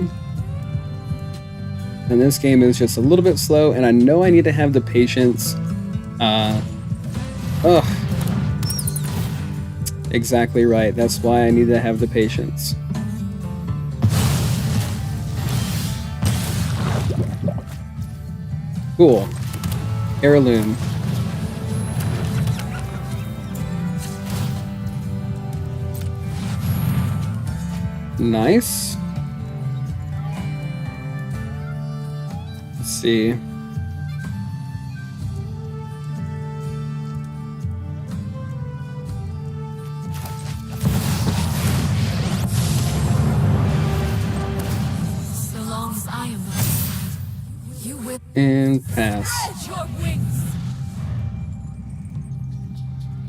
And this game is just a little bit slow, and I know I need to have the patience. Exactly right. That's why I need to have the patience. Cool. Heirloom. Nice. Let's see. So long as I am alive, you will And pass. spread your wings.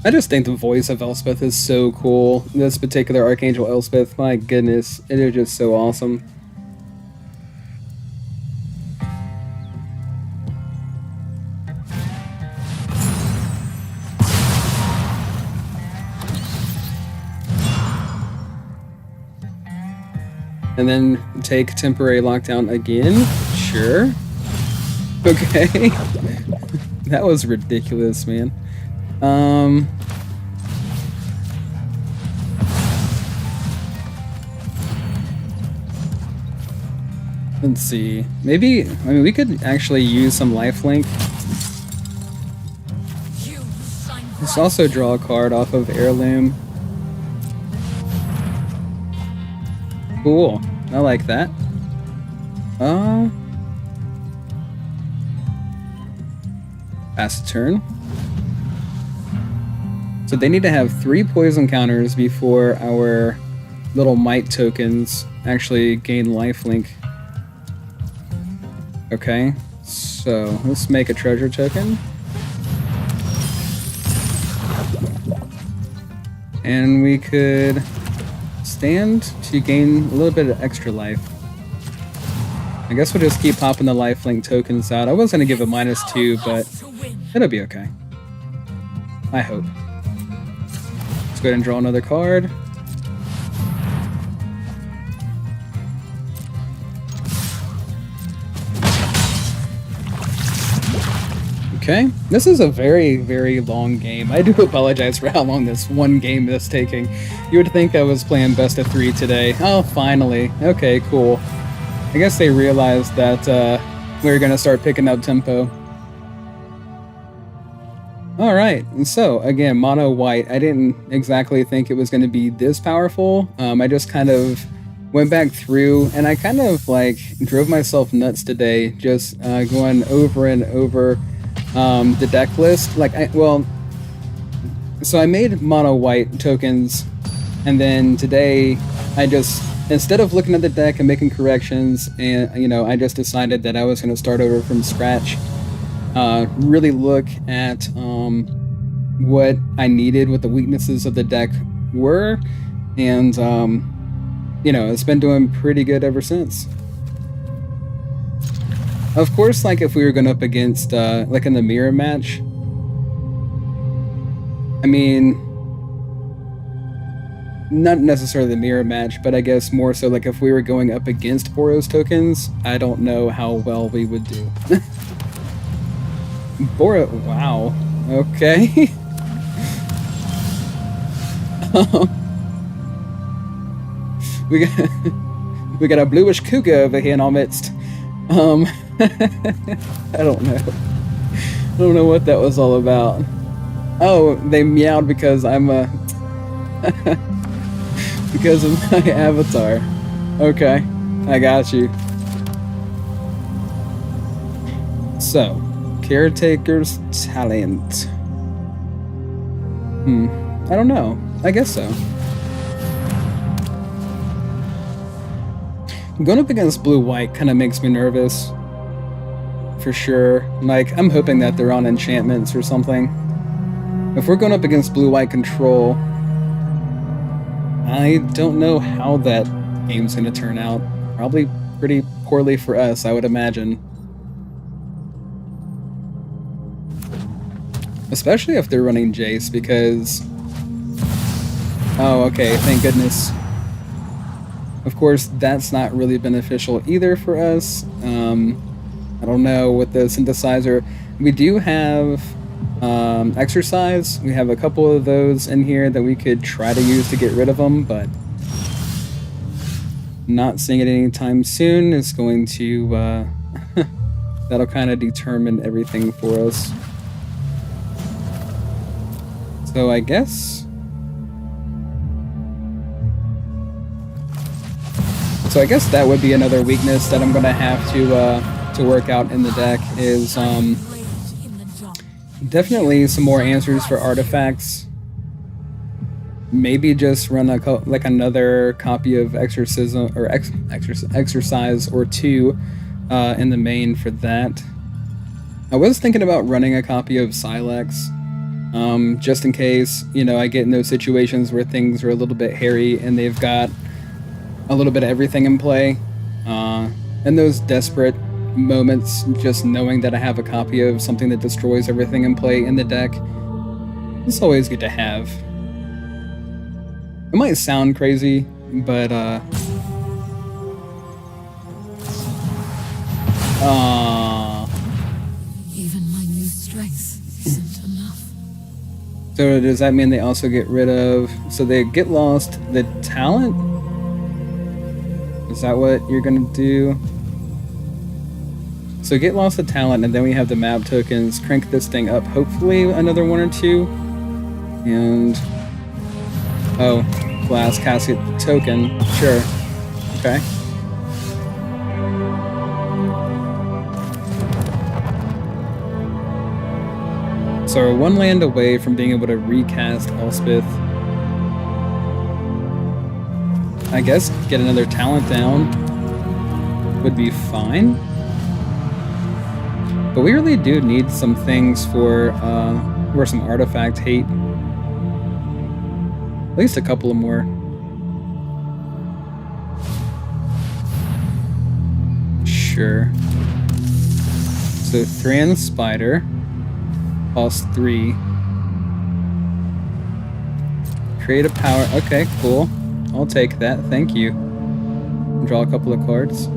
I just think the voice of Elspeth is so cool. This particular Archangel Elspeth, my goodness, it is just so awesome. And then take temporary lockdown again? Sure. Okay. That was ridiculous, man. Let's see. Maybe, I mean, we could actually use some lifelink. Let's also draw a card off of Heirloom. Cool. I like that. Pass a turn. So they need to have 3 poison counters before our little might tokens actually gain lifelink. Okay, so let's make a treasure token. And we could stand to gain a little bit of extra life. I guess we'll just keep popping the lifelink tokens out. I was going to give a -2, but it'll be okay. I hope. Let's go ahead and draw another card. Okay, this is a very, very long game. I do apologize for how long this one game is taking. You would think I was playing best of 3 today. Oh, finally. Okay, cool. I guess they realized that we were going to start picking up tempo. Alright, so again, mono white. I didn't exactly think it was going to be this powerful. I just kind of went back through and I kind of like drove myself nuts today, just going over and over the deck list. So I made mono white tokens, and then today I just, instead of looking at the deck and making corrections, and I just decided that I was going to start over from scratch, really look at what I needed, what the weaknesses of the deck were, and it's been doing pretty good ever since. Of course, like if we were going up against, like in the mirror match, I mean, not necessarily the mirror match, but I guess more so like if we were going up against Boros tokens, I don't know how well we would do. Boros, wow, okay. we got a bluish cougar over here in our midst. I don't know. I don't know what that was all about. Oh, they meowed because I'm a because of my avatar. Okay, I got you. So, caretaker's talent. I don't know. I guess so. Going up against blue-white kind of makes me nervous. for sure. Like, I'm hoping that they're on enchantments or something. If we're going up against blue-white control, I don't know how that game's going to turn out. Probably pretty poorly for us, I would imagine. Especially if they're running Jace, because... Oh, okay, thank goodness. Of course, that's not really beneficial either for us. I don't know with the synthesizer. We do have exercise. We have a couple of those in here that we could try to use to get rid of them, but not seeing it anytime soon is going to... that'll kind of determine everything for us. So I guess... So I guess that would be another weakness that I'm going to have to work out in the deck is definitely some more answers for artifacts. Maybe just run like another copy of Exorcism or Exercise or two in the main for that. I was thinking about running a copy of Silex. Just in case, you know, I get in those situations where things are a little bit hairy and they've got a little bit of everything in play. In those desperate moments, just knowing that I have a copy of something that destroys everything in play in the deck, it's always good to have. It might sound crazy, but Even my new strength isn't enough. So does that mean they also get rid of... So they get lost the talent? Is that what you're gonna do? So get lost the talent, and then we have the map tokens. Crank this thing up, hopefully another one or two. And... Oh, glass casket token. Sure. Okay. So we're one land away from being able to recast Elspeth. I guess get another talent down would be fine. But we really do need some things for some artifact hate. At least a couple of more. Sure. So Thran Spider. Cost 3. Create a power. Okay, cool. I'll take that. Thank you. Draw a couple of cards.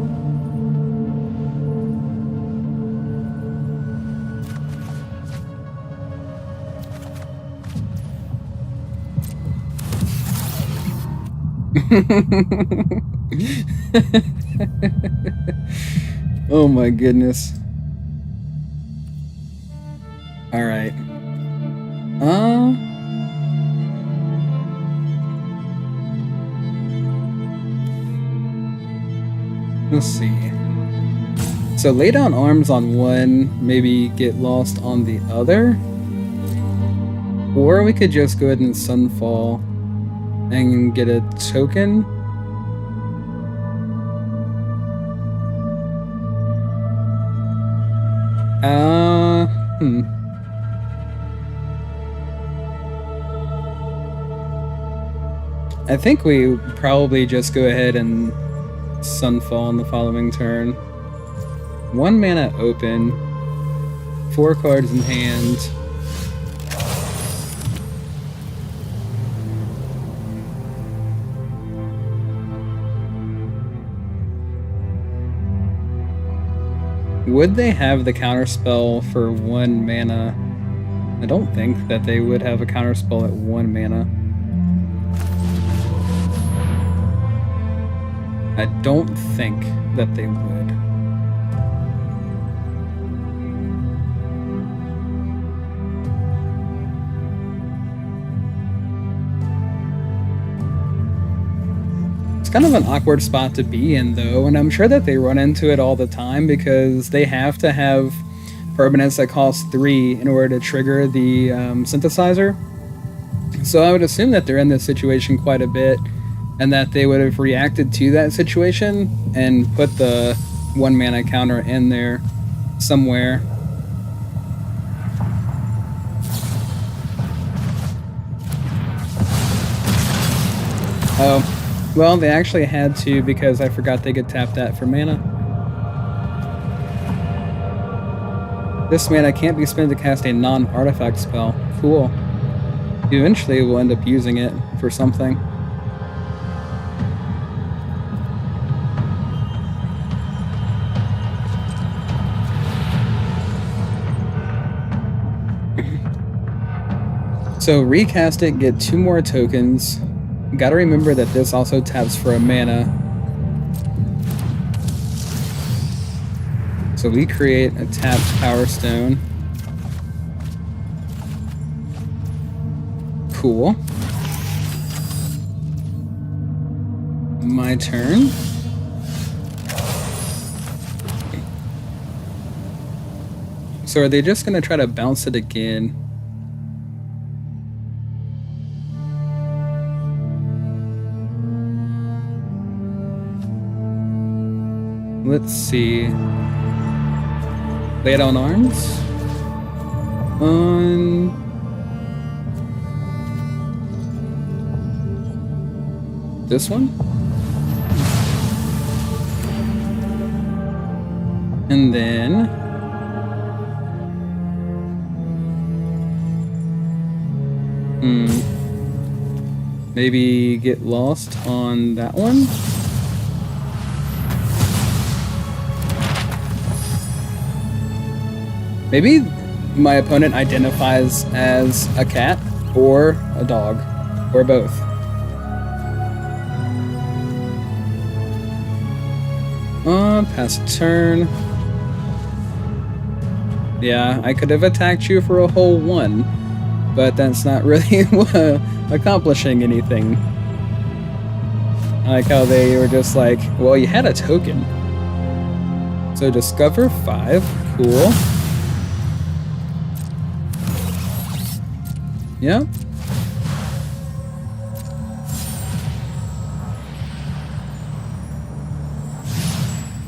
Oh my goodness. All right. Let's see. So lay down arms on one, maybe get lost on the other. Or we could just go ahead and Sunfall and get a token. I think we probably just go ahead and Sunfall on the following turn. 1 mana open, 4 cards in hand. Would they have the counterspell for 1 mana? I don't think that they would have a counterspell at 1 mana. I don't think that they would. It's kind of an awkward spot to be in, though, and I'm sure that they run into it all the time because they have to have permanents that cost 3 in order to trigger the synthesizer. So I would assume that they're in this situation quite a bit, and that they would have reacted to that situation and put the 1 mana counter in there. somewhere. Oh, well, they actually had to because I forgot they could tap that for mana. This mana can't be spent to cast a non-artifact spell. Cool. Eventually, we'll end up using it for something. So recast it, get 2 more tokens. Gotta remember that this also taps for a mana. So we create a tapped Power Stone. Cool. My turn. So are they just gonna try to bounce it again? Let's see. Lay it on arms. On this one. And then maybe get lost on that one. Maybe my opponent identifies as a cat or a dog, or both. Pass a turn. Yeah, I could have attacked you for a whole 1, but that's not really accomplishing anything. I like how they were just like, well, you had a token. So discover 5, cool. Yeah.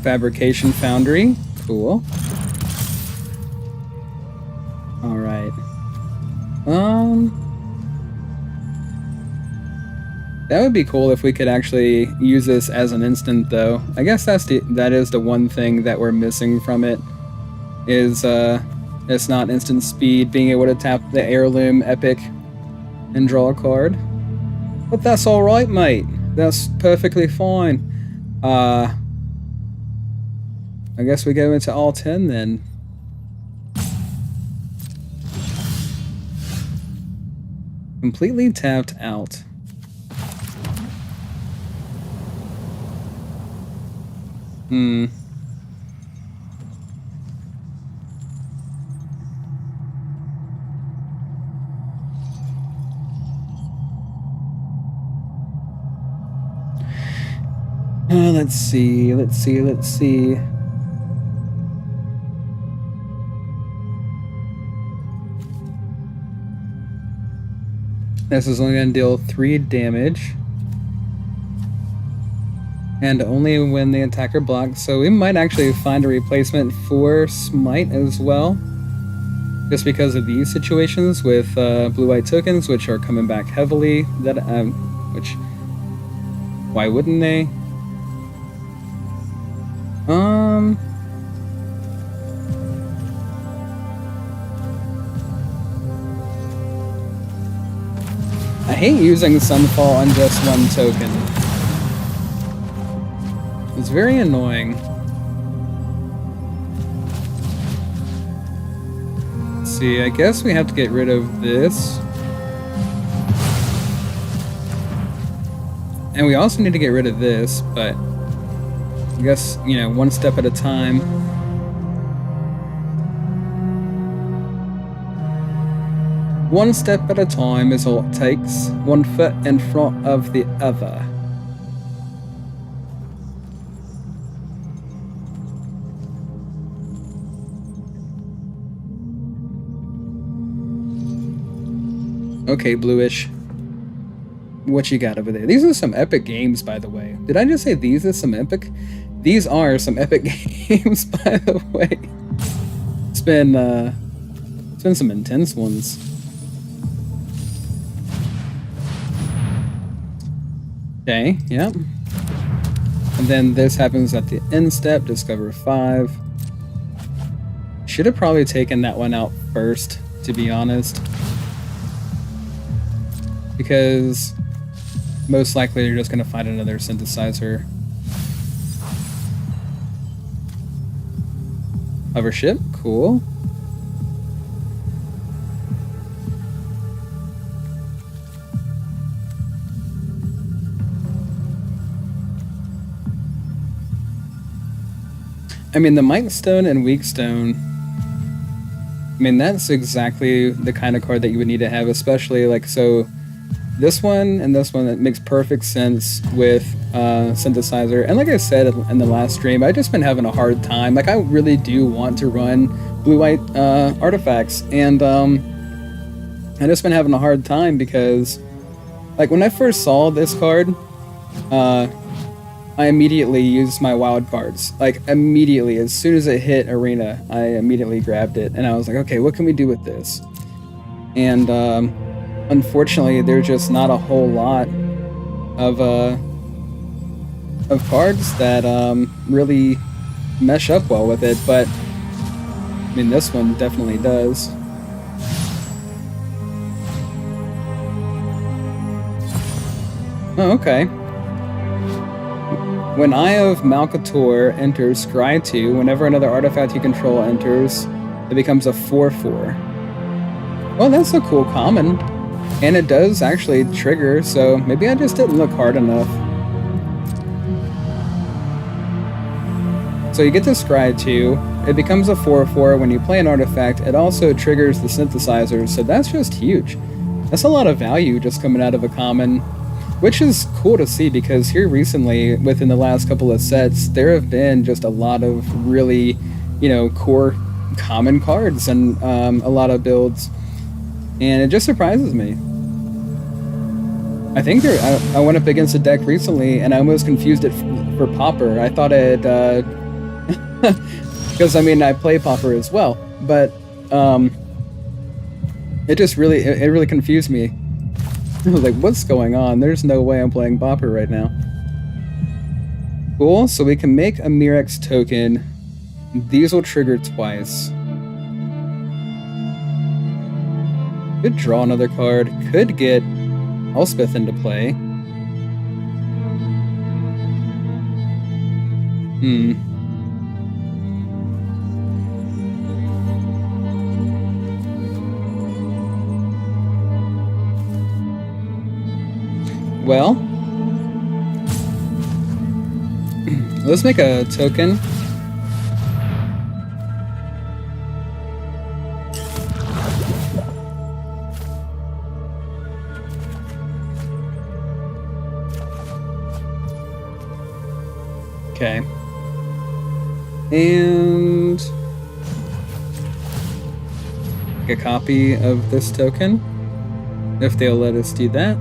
Fabrication Foundry, cool. All right. That would be cool if we could actually use this as an instant, though. I guess that is the one thing that we're missing from it. Is it's not instant speed, being able to tap the heirloom epic and draw a card. But that's alright, mate. That's perfectly fine. I guess we go into all 10 then. Completely tapped out. Let's see. This is only going to deal 3 damage. And only when the attacker blocks, so we might actually find a replacement for Smite as well. Just because of these situations with blue-white tokens, which are coming back heavily. Why wouldn't they? I hate using Sunfall on just 1 token. It's very annoying. Let's see, I guess we have to get rid of this. And we also need to get rid of this, but I guess, you know, 1 step at a time. One step at a time is all it takes, 1 foot in front of the other. Okay, Bluish. What you got over there? These are some epic games, by the way. Did I just say these are some epic? These are some epic games, by the way. It's been some intense ones. Okay, yep. And then this happens at the end step, discover 5. Should have probably taken that one out first, to be honest. Because most likely you're just going to find another synthesizer. Hover ship, cool. I mean, the Might Stone and Weak Stone, I mean, that's exactly the kind of card that you would need to have, especially, like, so this one and this one, that makes perfect sense with synthesizer. And like I said in the last stream, I've just been having a hard time. Like, I really do want to run blue-white artifacts, and I've just been having a hard time because, like, when I first saw this card, I immediately used my wild cards. Like, immediately, as soon as it hit Arena, I immediately grabbed it, and I was like, okay, what can we do with this? And unfortunately, there's just not a whole lot of cards that really mesh up well with it, but I mean, this one definitely does. Oh, okay. When Eye of Malcator enters Scry 2, whenever another artifact you control enters, it becomes a 4/4. Well, that's a cool common. And it does actually trigger, so maybe I just didn't look hard enough. So you get to Scry 2, it becomes a 4/4 when you play an artifact. It also triggers the synthesizers, so that's just huge. That's a lot of value just coming out of a common, which is cool to see because here recently, within the last couple of sets, there have been just a lot of really, you know, core common cards and a lot of builds, and it just surprises me. I think I went up against a deck recently and I almost confused it for Pauper. I thought it, because I mean I play Pauper as well, but it just really confused me. I was like, what's going on? There's no way I'm playing Pauper right now. Cool, so we can make a Mirex token. These will trigger twice. Could draw another card, could get Elspeth into play. Well, let's make a token. Okay. And make a copy of this token, if they'll let us do that.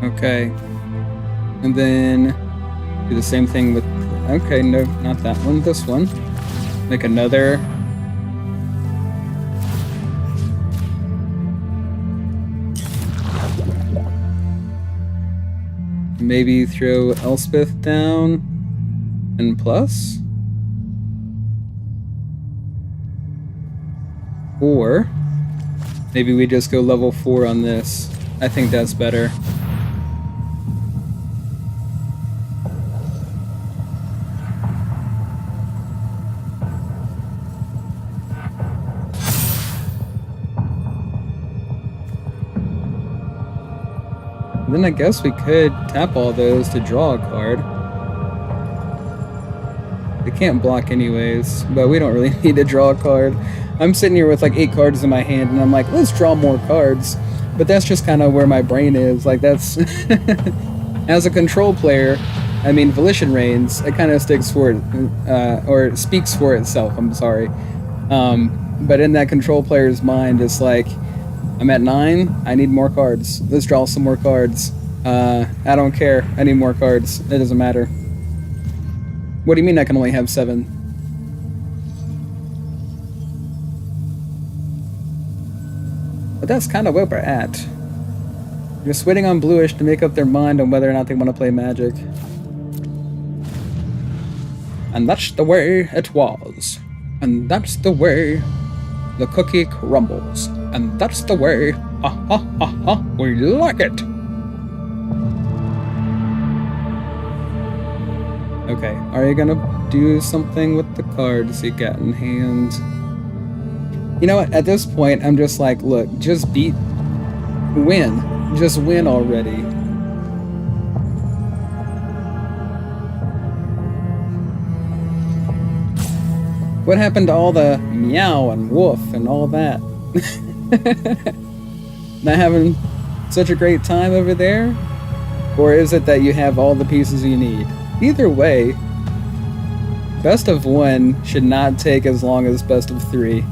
Okay. And then do the same thing with, okay, no, not that one, this one. Make another. Maybe throw Elspeth down and plus. Or maybe we just go level 4 on this. I think that's better. Then I guess we could tap all those to draw a card. They can't block anyways, but we don't really need to draw a card. I'm sitting here with like 8 cards in my hand and I'm like, let's draw more cards. But that's just kind of where my brain is. Like, that's as a control player, I mean, volition reigns. It kind of sticks for it, or speaks for itself. I'm sorry. But in that control player's mind, it's like, I'm at 9. I need more cards. Let's draw some more cards. I don't care. I need more cards. It doesn't matter. What do you mean I can only have 7? But that's kind of where we're at. Just waiting on Bluish to make up their mind on whether or not they want to play Magic. And that's the way it was. And that's the way the cookie crumbles. And that's the way, we like it. Okay, are you gonna do something with the cards you got in hand? You know what, at this point, I'm just like, look, just win. Just win already. What happened to all the meow and woof and all that? Not having such a great time over there? Or is it that you have all the pieces you need? Either way, best of 1 should not take as long as best of 3.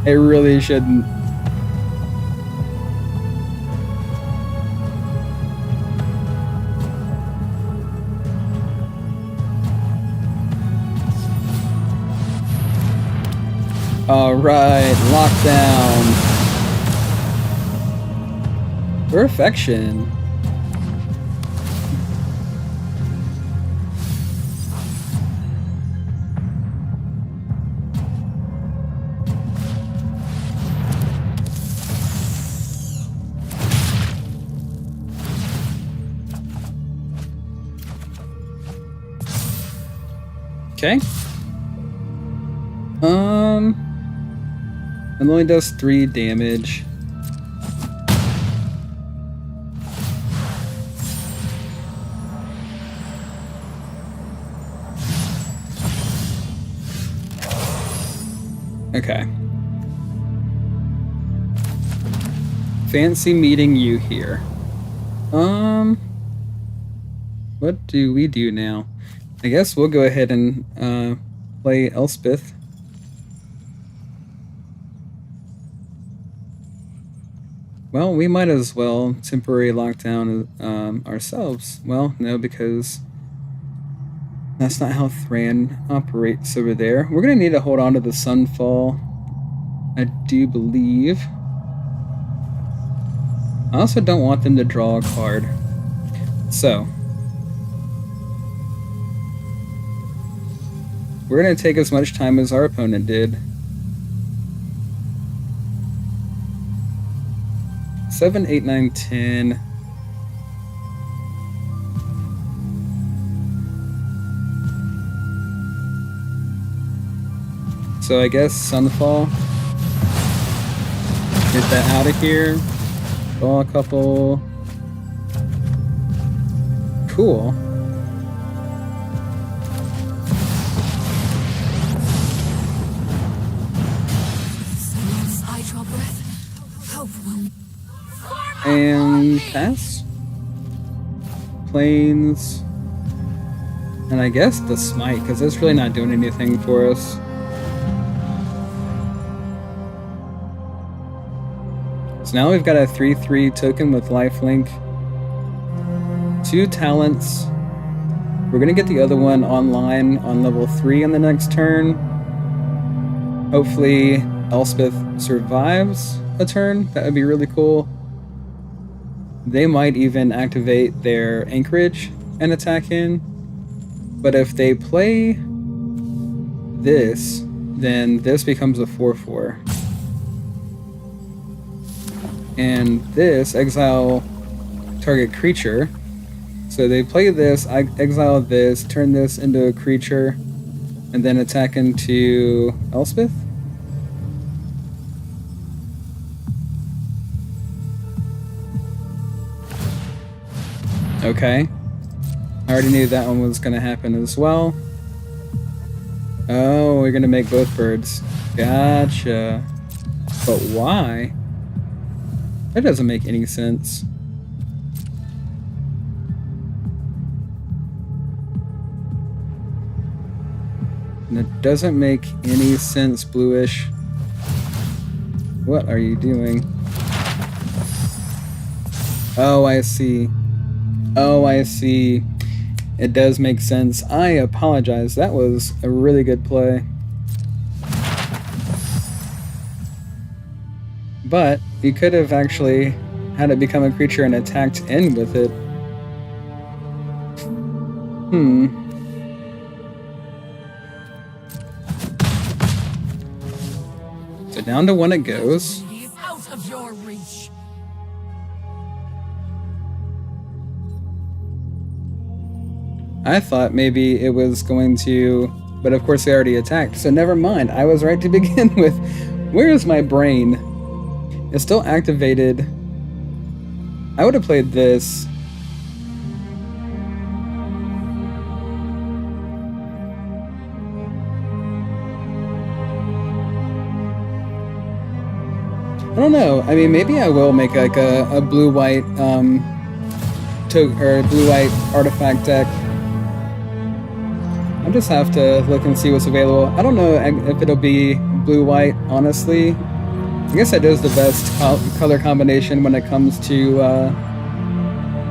It really shouldn't. Alright, lockdown. Perfection. Okay. It only does 3 damage. Okay. Fancy meeting you here. What do we do now? I guess we'll go ahead and play Elspeth. Well, we might as well temporary lockdown ourselves. Well, no, because that's not how Thran operates over there. We're going to need to hold on to the Sunfall, I do believe. I also don't want them to draw a card. So, we're going to take as much time as our opponent did. 7, 8, 9, 10. So I guess Sunfall. Get that out of here. Draw a couple. Cool. And pass. Planes. And I guess the Smite, because it's really not doing anything for us. So now we've got a 3/3 token with lifelink. 2 talents. We're going to get the other one online on level 3 on the next turn. Hopefully Elspeth survives a turn. That would be really cool. They might even activate their anchorage and attack in. But if they play this, then this becomes a 4/4. And this, exile target creature. So they play this, I exile this, turn this into a creature, and then attack into Elspeth. Okay. I already knew that one was going to happen as well. Oh, we're going to make both birds. Gotcha. But why? That doesn't make any sense. And it doesn't make any sense, Bluish. What are you doing? Oh, I see. Oh, I see. It does make sense. I apologize. That was a really good play. But you could have actually had it become a creature and attacked in with it. So down to 1 it goes. Out of your reach. I thought maybe it was going to, but of course they already attacked, so never mind. I was right to begin with. Where is my brain? It's still activated. I would have played this. I don't know. I mean, maybe I will make like a blue-white blue-white artifact deck. I just have to look and see what's available. I don't know if it'll be blue-white, honestly. I guess that is the best color combination when it comes to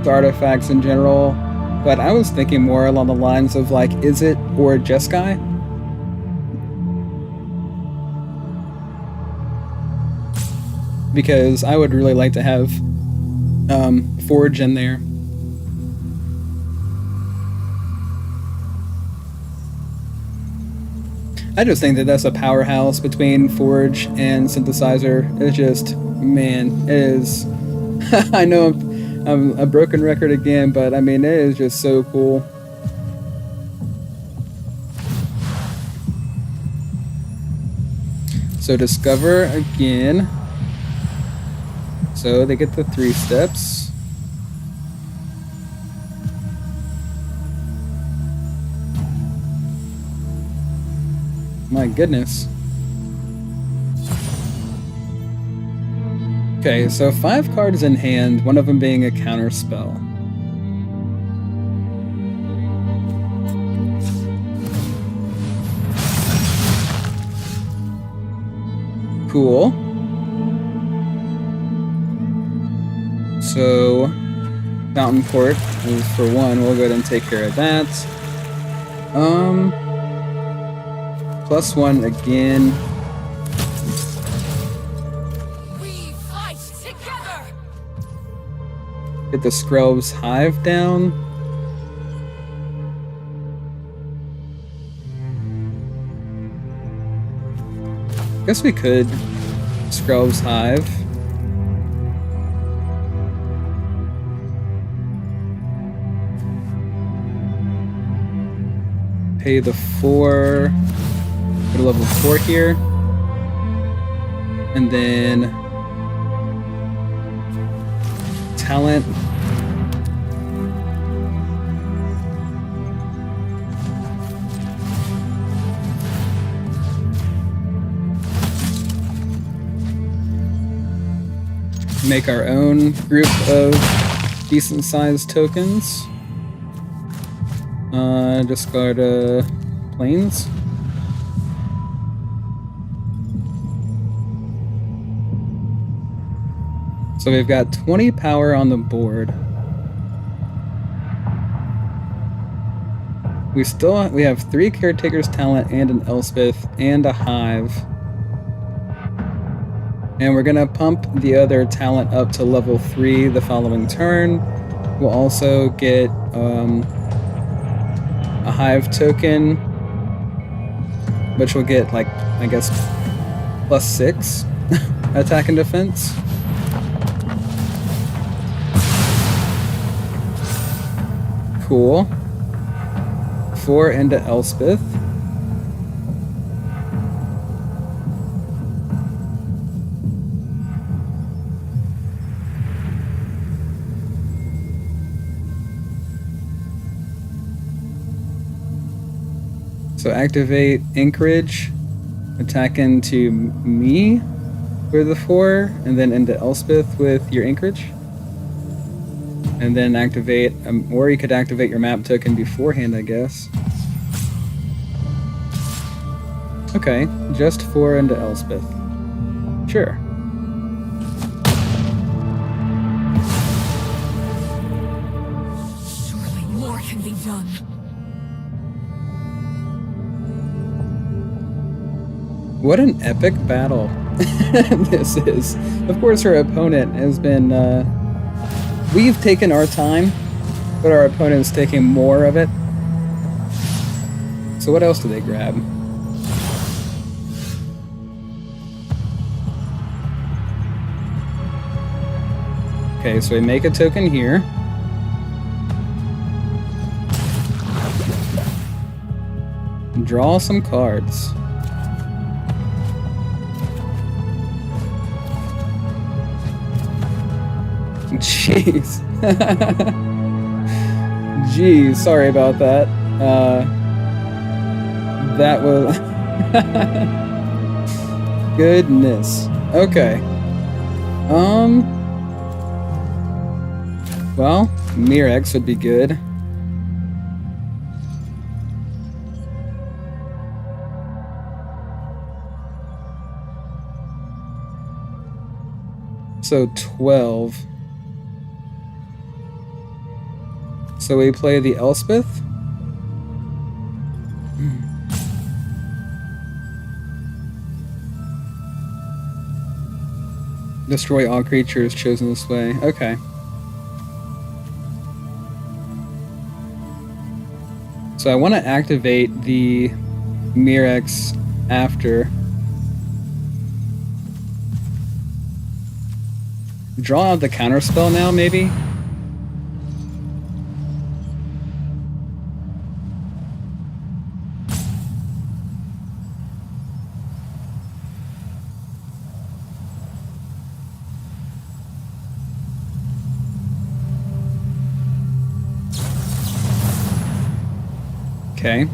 artifacts in general. But I was thinking more along the lines of like, is it or Jeskai? Because I would really like to have Forge in there. I just think that that's a powerhouse between Forge and Synthesizer. It's just, man, it is. I know I'm a broken record again, but I mean, it is just so cool. So Discover again. So they get the 3 steps. My goodness. Okay, so 5 cards in hand, one of them being a counter spell. Cool. So, Fountain Court is for 1. We'll go ahead and take care of that. +1 again. We fight together. Get the Scrub's Hive down. Guess we could Scrub's Hive. Pay the 4. Go to level 4 here. And then talent. Make our own group of decent sized tokens. Discard planes. So we've got 20 power on the board. We have 3 Caretaker's Talent and an Elspeth and a Hive. And we're gonna pump the other talent up to level 3 the following turn. We'll also get a Hive token, which will get, like, I guess, +6 attack and defense. Cool. 4 into Elspeth. So activate Anchorage, attack into me for the 4, and then into Elspeth with your Anchorage. And then activate, or you could activate your map token beforehand, I guess. Okay, just 4 into Elspeth. Sure. Surely more can be done. What an epic battle this is. Of course, our opponent has been... we've taken our time, but our opponent's taking more of it. So what else do they grab? Okay, so we make a token here. Draw some cards. Jeez. Jeez, sorry about that. That was... Goodness. Okay. Well, Mirror X would be good. So 12. So we play the Elspeth. Destroy all creatures chosen this way. Okay. So I want to activate the Mirrex after. Draw out the counterspell now, maybe? Okay.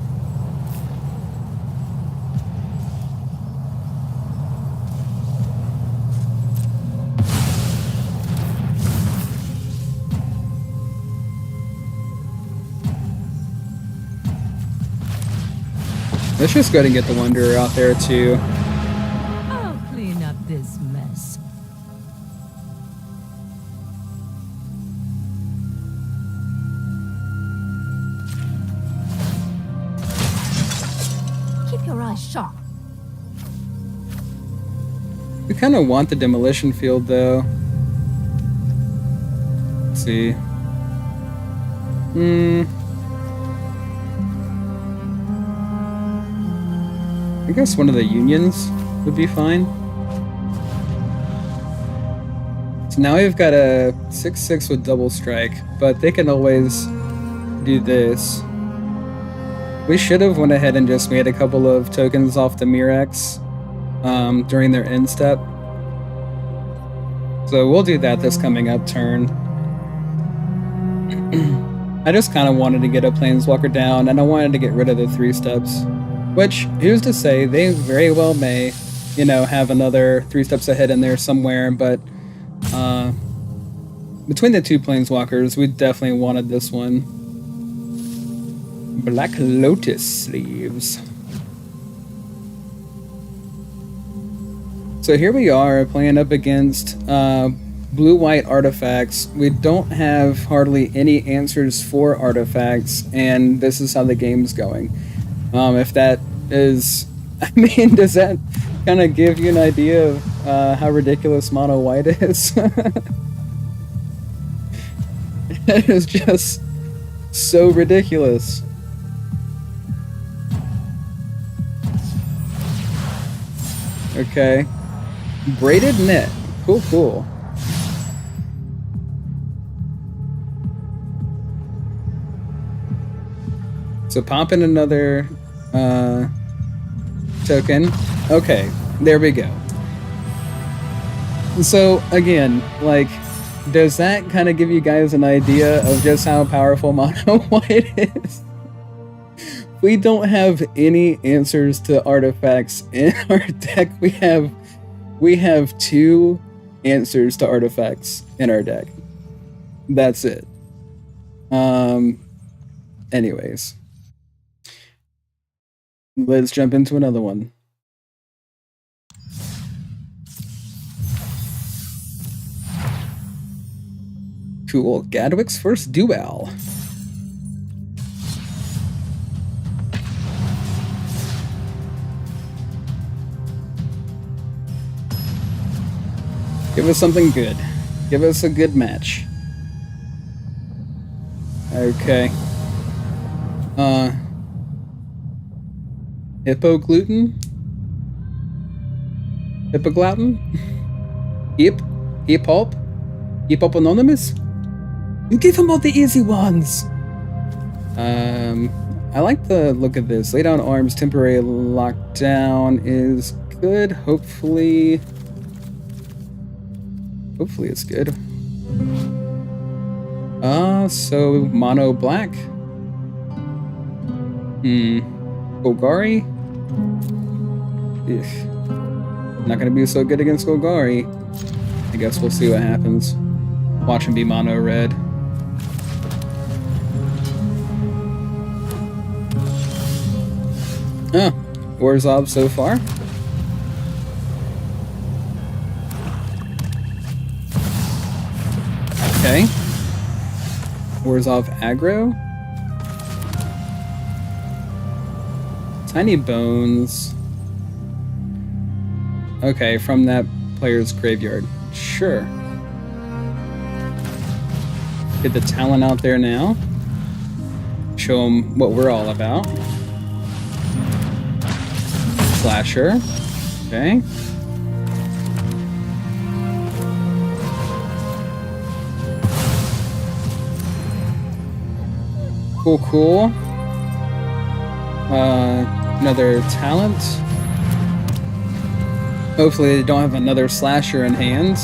Let's just go ahead and get the Wanderer out there too. I'll clean up this mess. Keep your eyes sharp. We kind of want the demolition field though. Let's see. I guess one of the unions would be fine. So now we've got a 6/6 with double strike, but they can always do this. We should have went ahead and just made a couple of tokens off the Mirrex during their end step. So we'll do that this coming up turn. I just kind of wanted to get a Planeswalker down, and I wanted to get rid of the 3 steps. Which, who's to say, they very well may, you know, have another 3 steps ahead in there somewhere, but between the 2 Planeswalkers, we definitely wanted this one. Black Lotus sleeves. So here we are playing up against blue-white artifacts. We don't have hardly any answers for artifacts, and this is how the game's going. If that is, I mean, does that kind of give you an idea of how ridiculous mono white is? It is just so ridiculous. Okay. Braided net. Cool, cool. So pop in another token. Okay, there we go. So again, like, does that kind of give you guys an idea of just how powerful mono white is? We don't have any answers to artifacts in our deck. We have 2 answers to artifacts in our deck. That's it. Anyways. Let's jump into another one. Cool. Gadwick's first duel. Give us something good. Give us a good match. Okay. Hippogluten? Hippoglouten? Hip-hop? Hip-hop Anonymous? You give him all the easy ones! I like the look of this. Lay down arms, temporary lockdown is good. Hopefully it's good. So mono black? Golgari? Ugh. Not gonna be so good against Golgari. I guess we'll see what happens. Watch him be mono red. Oh, Orzhov so far. Okay. Orzhov aggro. Tiny bones. Okay, from that player's graveyard. Sure. Get the talent out there now. Show them what we're all about. Slasher. Okay. Cool. Another talent. Hopefully they don't have another slasher in hand.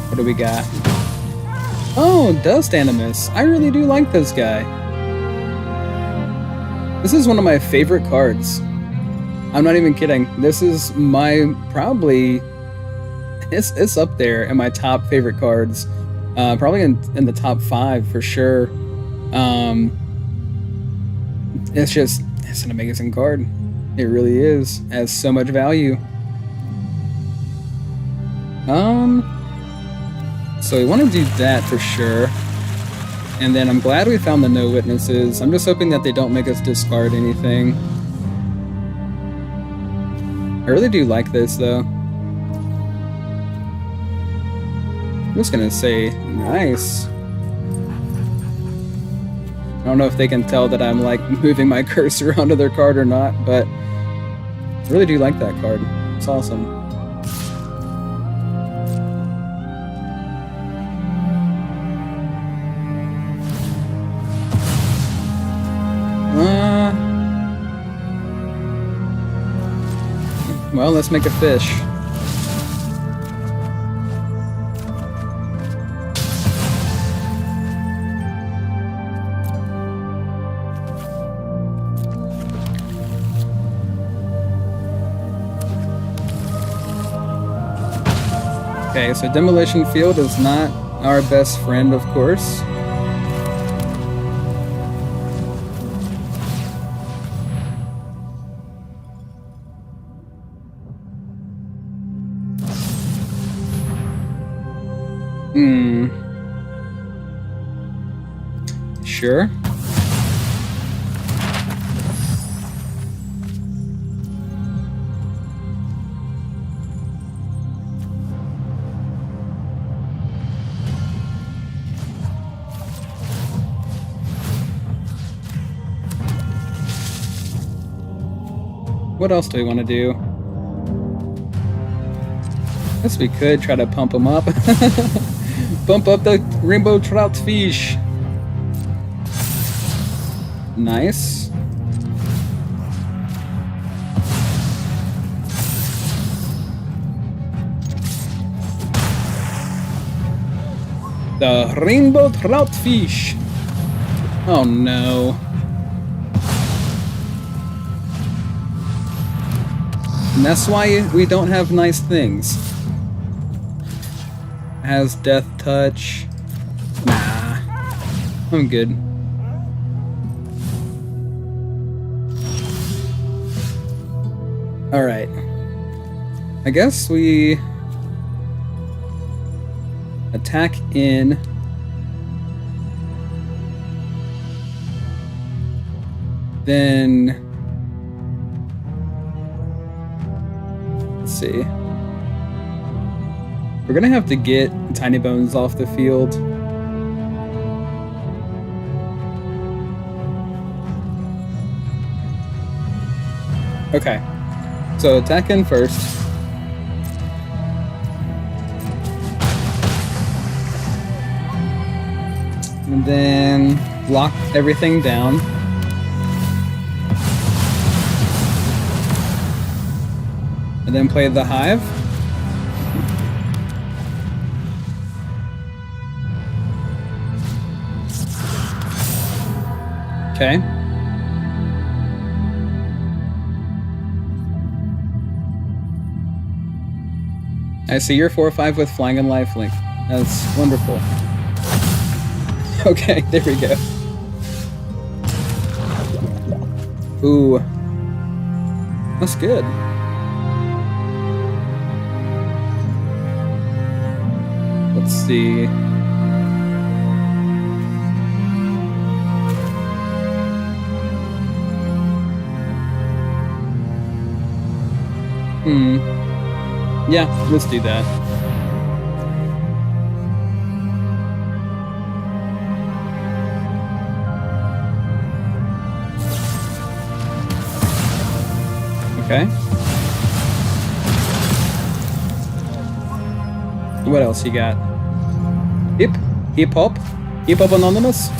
What do we got? Oh, Dust Animus. I really do like this guy. This is one of my favorite cards. I'm not even kidding. This is my probably it's up there in my top favorite cards. Probably in the top 5 for sure. It's an amazing card. It really is. It has so much value. So we want to do that for sure. And then I'm glad we found the no witnesses. I'm just hoping that they don't make us discard anything. I really do like this though. I'm just gonna say nice. I don't know if they can tell that I'm like moving my cursor onto their card or not, but I really do like that card. It's awesome. Well, let's make a fish. Okay, so Demolition Field is not our best friend, of course. Sure. What else do we want to do? Guess we could try to pump them up. Bump up the rainbow trout fish. Nice. The rainbow trout fish. Oh no. And that's why we don't have nice things. Has death touch. Nah. I'm good. Alright. I guess we attack in. Then let's see. We're gonna have to get Tiny Bones off the field. Okay, so attack in first. And then lock everything down. And then play the hive. Okay. I see you're 4/5 with flying and lifelink. That's wonderful. Okay, there we go. Ooh. That's good. Let's see. Yeah, let's do that. Okay. What else you got? Hip hop anonymous.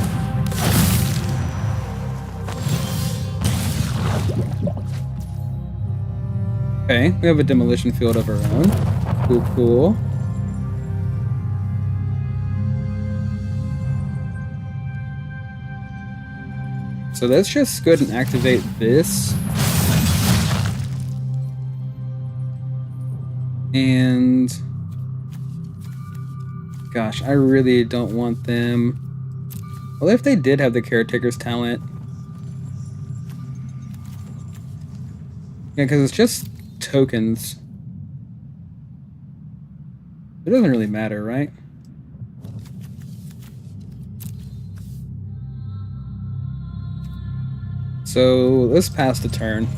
Okay, we have a demolition field of our own. Cool. So let's just go ahead and activate this. And gosh, I really don't want them. Well, if they did have the caretaker's talent. Yeah, because it's just tokens. It doesn't really matter, right? So let's pass the turn.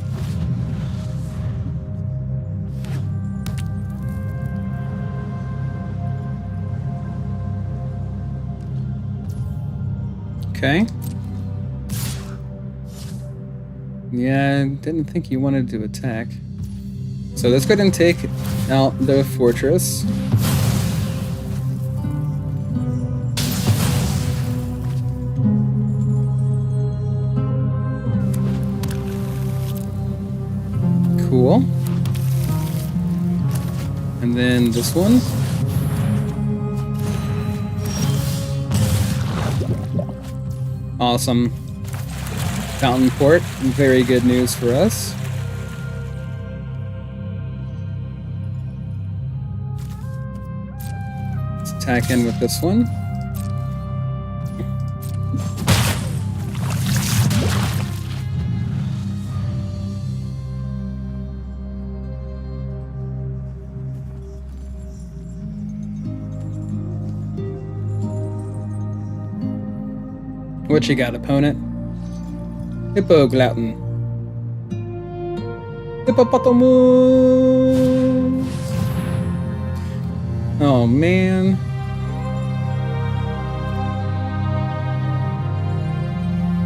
Okay. Yeah, I didn't think you wanted to attack. So let's go ahead and take out the fortress. Cool. And then this one. Awesome. Fountain Port, very good news for us. Let's attack in with this one. What you got, opponent? Hippoglouten. Hippopotamus! Oh man.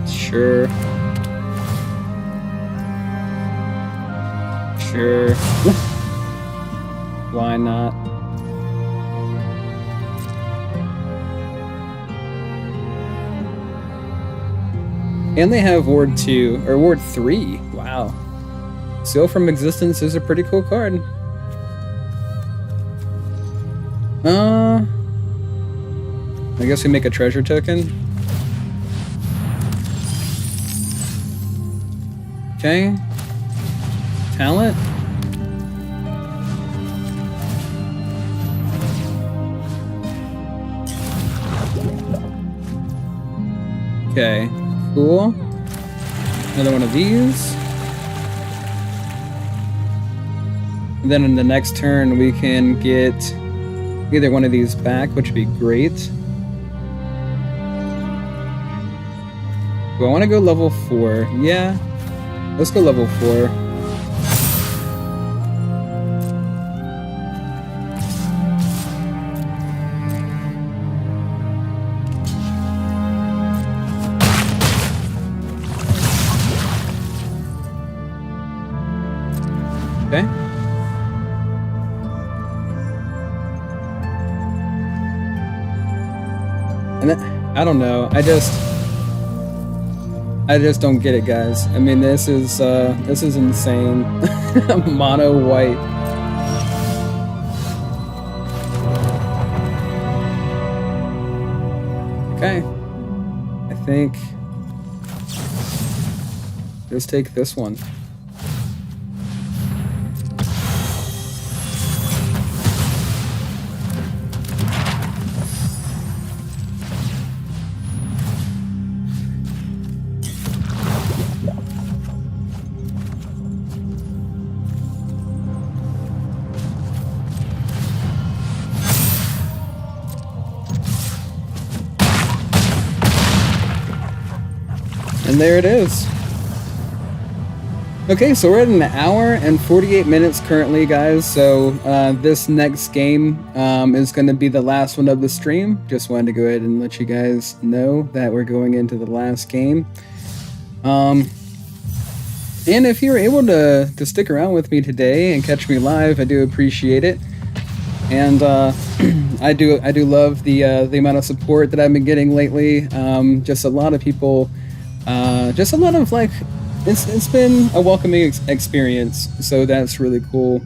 Sure. Why not? And they have Ward 2, or Ward 3. Wow. Seal from Existence is a pretty cool card. I guess we make a treasure token. Okay. Talent. Okay. Cool. Another one of these. And then in the next turn we can either one of these back, which would be great. Do I want to go level 4? Yeah. Let's go level 4. Okay. And then, I don't know. I just don't get it, guys. I mean, this is insane. Mono white. Okay. I think just take this one. And there it is. Okay, so we're at an hour and 48 minutes currently, guys. So this next game is going to be the last one of the stream. Just wanted to go ahead and let you guys know that we're going into the last game. And if you're able to stick around with me today and catch me live, I do appreciate it. And I do love the amount of support that I've been getting lately. Just a lot of people. Just a lot of like, it's been a welcoming experience, so that's really cool.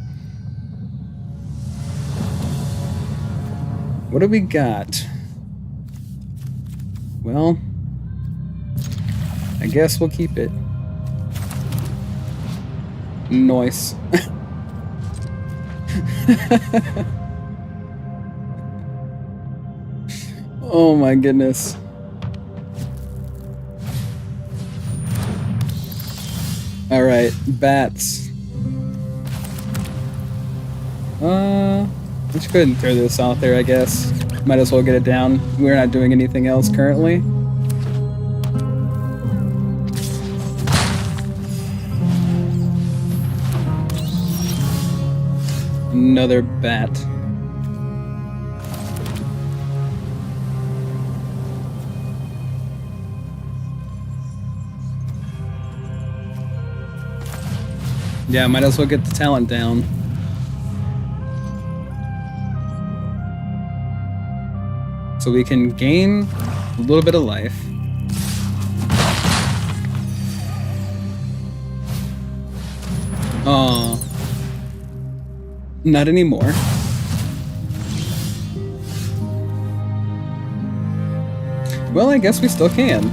What do we got? Well, I guess we'll keep it. Nice. Oh my goodness. Alright, bats. Let's go ahead and throw this out there, I guess. Might as well get it down. We're not doing anything else currently. Another bat. Yeah, might as well get the talent down. So we can gain a little bit of life. Oh, not anymore. Well, I guess we still can.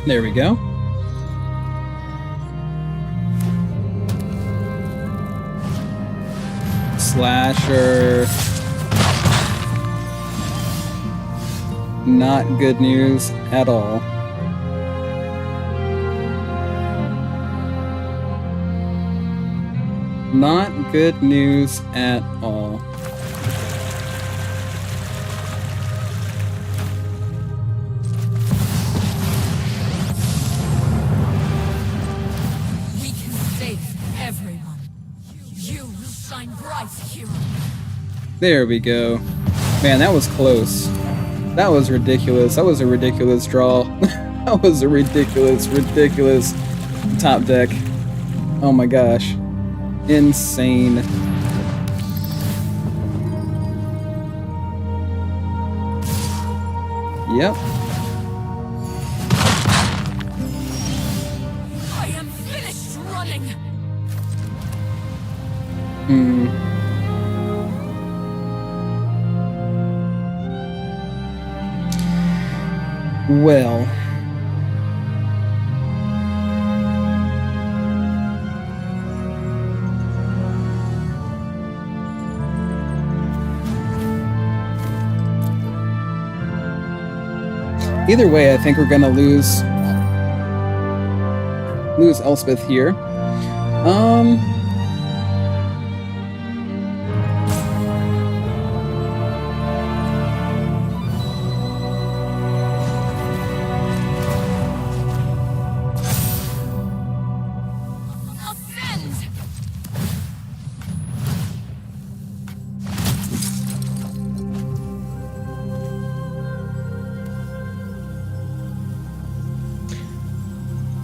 There we go. Slasher. Not good news at all. Not good news at all. There we go. Man, that was close. That was ridiculous. That was a ridiculous draw. That was a ridiculous top deck. Oh my gosh. Insane. Yep. I am finished running. Well. Either way, I think we're gonna lose Elspeth here.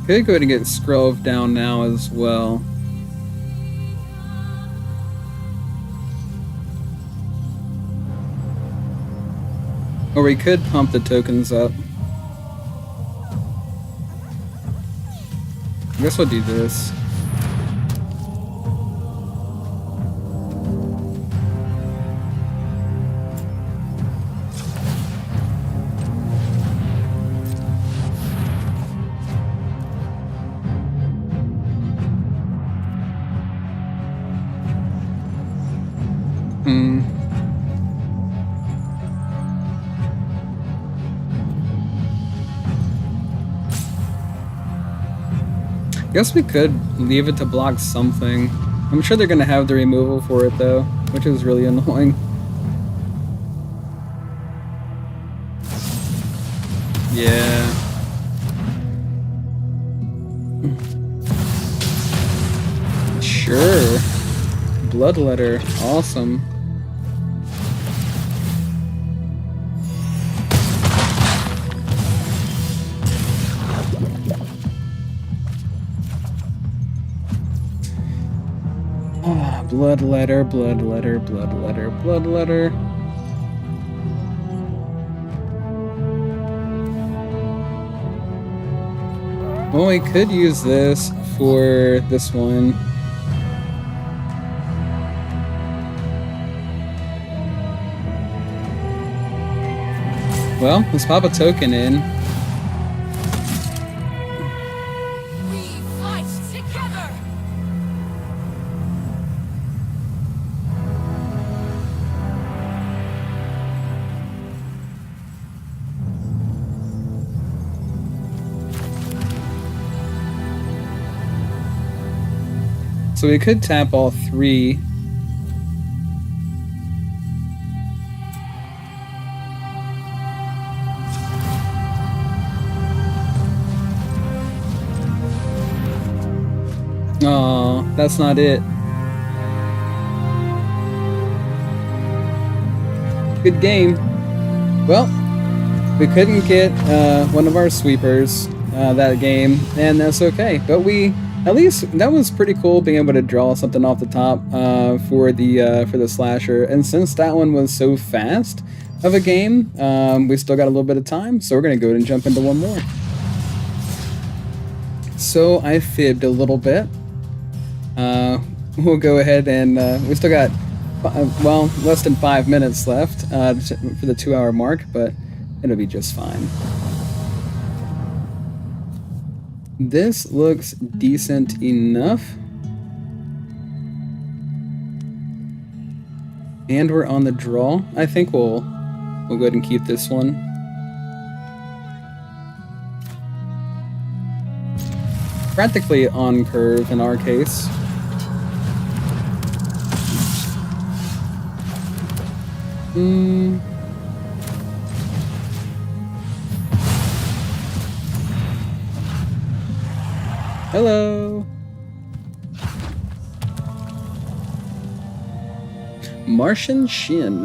Could go ahead and get Skrove down now as well. Or we could pump the tokens up. I guess we'll do this. Guess we could leave it to block something. I'm sure they're gonna have the removal for it though, which is really annoying. Yeah. Sure. Bloodletter. Awesome. Bloodletter, bloodletter, bloodletter, bloodletter. Well, we could use this for this one. Well, let's pop a token in. So we could tap all three. Oh, that's not it. Good game. Well, we couldn't get one of our sweepers that game, and that's okay. But at least that was pretty cool being able to draw something off the top for the slasher. And since that one was so fast of a game, we still got a little bit of time, so we're gonna go ahead and jump into one more. So I fibbed a little bit. We'll go ahead and we still got well less than 5 minutes left for the 2-hour mark, but it'll be just fine. This looks decent enough. And we're on the draw. I think we'll go ahead and keep this one. Practically on curve in our case. Hello. Martian Shin.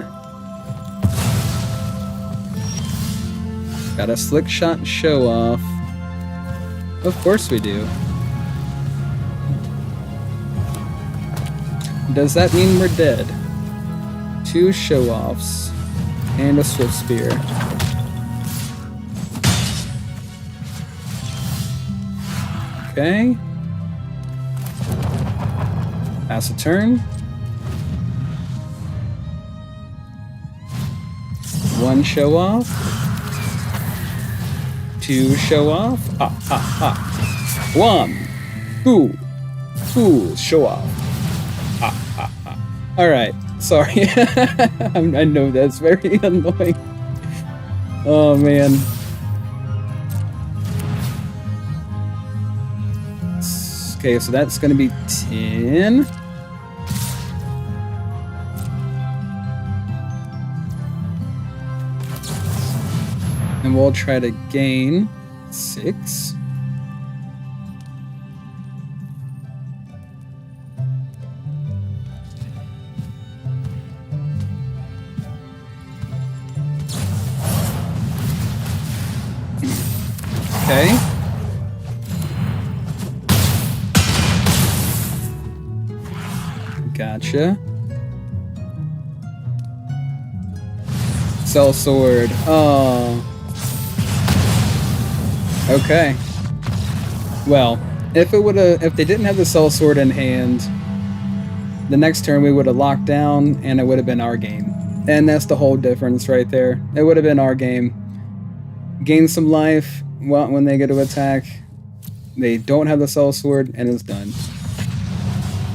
Got a slick shot show off. Of course we do. Does that mean we're dead? 2 show-offs and a swift spear. Okay. Pass a turn. 1 show-off. 2 show-off. Ha ha ha. 1, 2 show-off. Ha ha ha. Alright. Sorry. I know that's very annoying. Oh man. Okay, so that's gonna be 10. And we'll try to gain 6. Okay. Gotcha. Cell sword. Oh. Okay. Well, if they didn't have the cell sword in hand, the next turn we would have locked down and it would have been our game. And that's the whole difference right there. It would have been our game. Gain some life when they get to attack. They don't have the cell sword and it's done.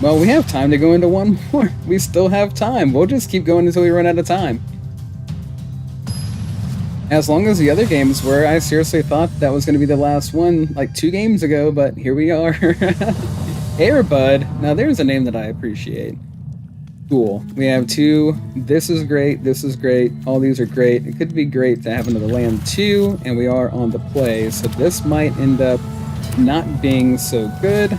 Well, we have time to go into one more. We still have time. We'll just keep going until we run out of time. As long as the other games were, I seriously thought that was going to be the last one like 2 games ago, but here we are. Airbud. Now there's a name that I appreciate. Cool. We have 2. This is great. This is great. All these are great. It could be great to have another land too, and we are on the play, so this might end up not being so good.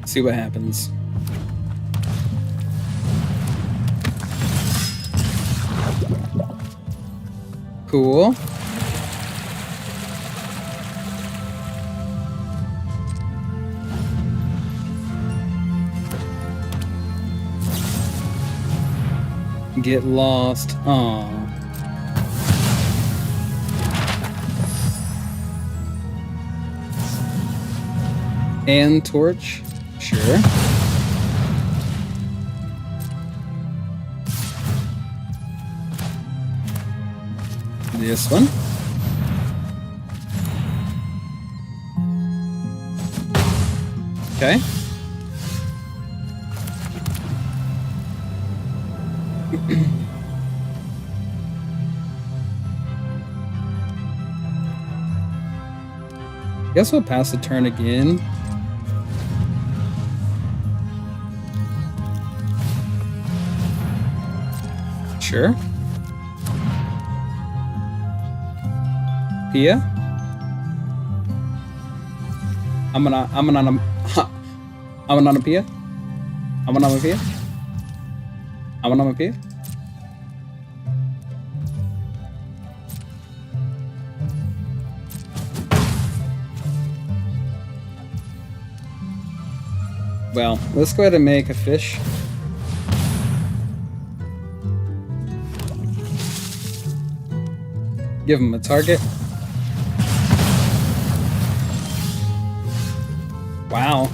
See what happens. Cool. Get lost. Aww. And torch. Sure. This one. Okay. Guess we'll pass the turn again. Sure. Pia? I'm an onomatopoeia. I'm an onomatopoeia. I'm an onomatopoeia. Well, let's go ahead and make a fish. Give him a target. Wow.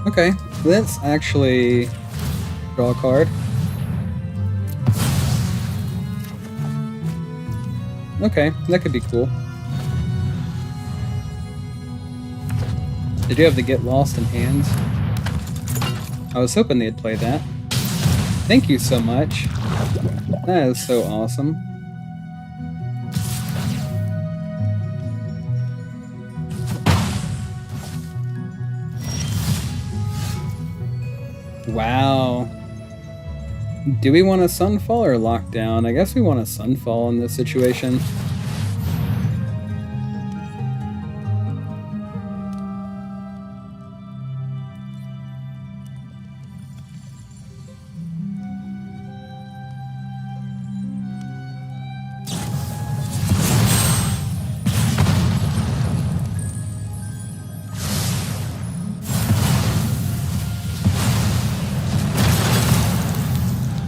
Okay, let's actually draw a card. Okay, that could be cool. They do have to get lost in hand. I was hoping they'd play that. Thank you so much. That is so awesome. Wow. Do we want a Sunfall or Lockdown? I guess we want a Sunfall in this situation.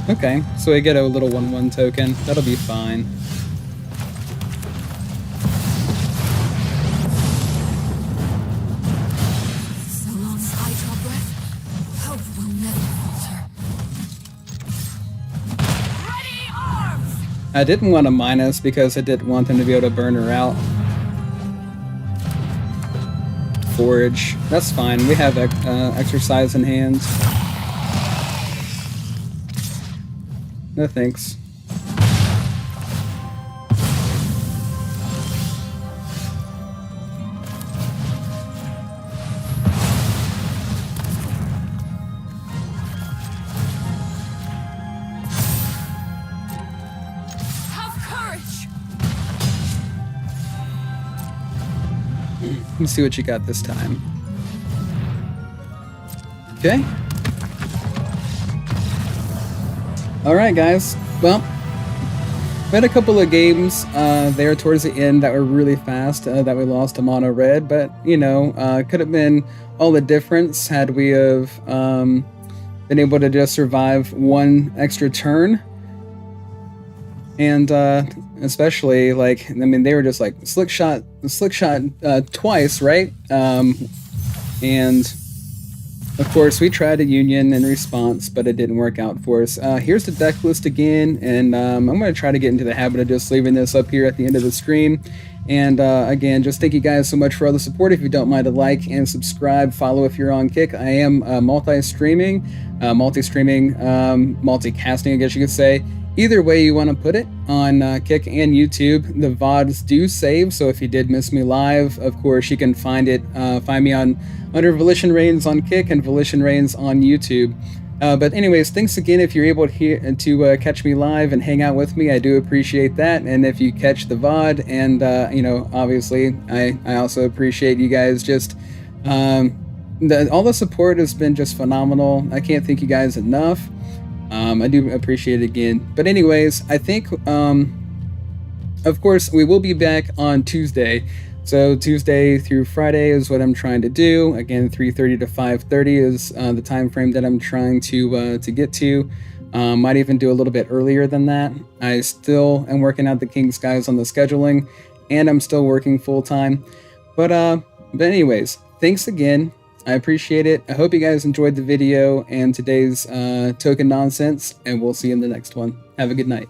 Okay, so we get a little 1/1 token. That'll be fine. So long as I draw breath, hope will never falter. Ready arms! I didn't want to minus because I didn't want them to be able to burn her out. Forage. That's fine. We have exercise in hand. No thanks. Let's see what you got this time. Okay. Alright, guys. Well, we had a couple of games there towards the end that were really fast that we lost to mono red, but, you know, could have been all the difference had we have been able to just survive one extra turn. And especially, like, I mean, they were just like slick shot twice, right? And of course, we tried a union in response, but it didn't work out for us. Here's the deck list again, and I'm going to try to get into the habit of just leaving this up here at the end of the stream. And again, just thank you guys so much for all the support. If you don't mind, to like and subscribe, follow if you're on Kick. I am multi-streaming, multicasting, I guess you could say. Either way you want to put it, on Kick and YouTube, the VODs do save, so if you did miss me live, of course, you can find me under Volition Reigns on Kick and Volition Reigns on YouTube. But anyways, thanks again if you're able to catch me live and hang out with me. I do appreciate that. And if you catch the VOD, and you know, obviously, I also appreciate you guys just... all the support has been just phenomenal. I can't thank you guys enough. I do appreciate it again. But anyways, I think, of course, we will be back on Tuesday. So Tuesday through Friday is what I'm trying to do. Again, 3:30 to 5:30 is the time frame that I'm trying to get to. Might even do a little bit earlier than that. I still am working out the King Skies on the scheduling, and I'm still working full time. But anyways, thanks again. I appreciate it. I hope you guys enjoyed the video and today's token nonsense, and we'll see you in the next one. Have a good night.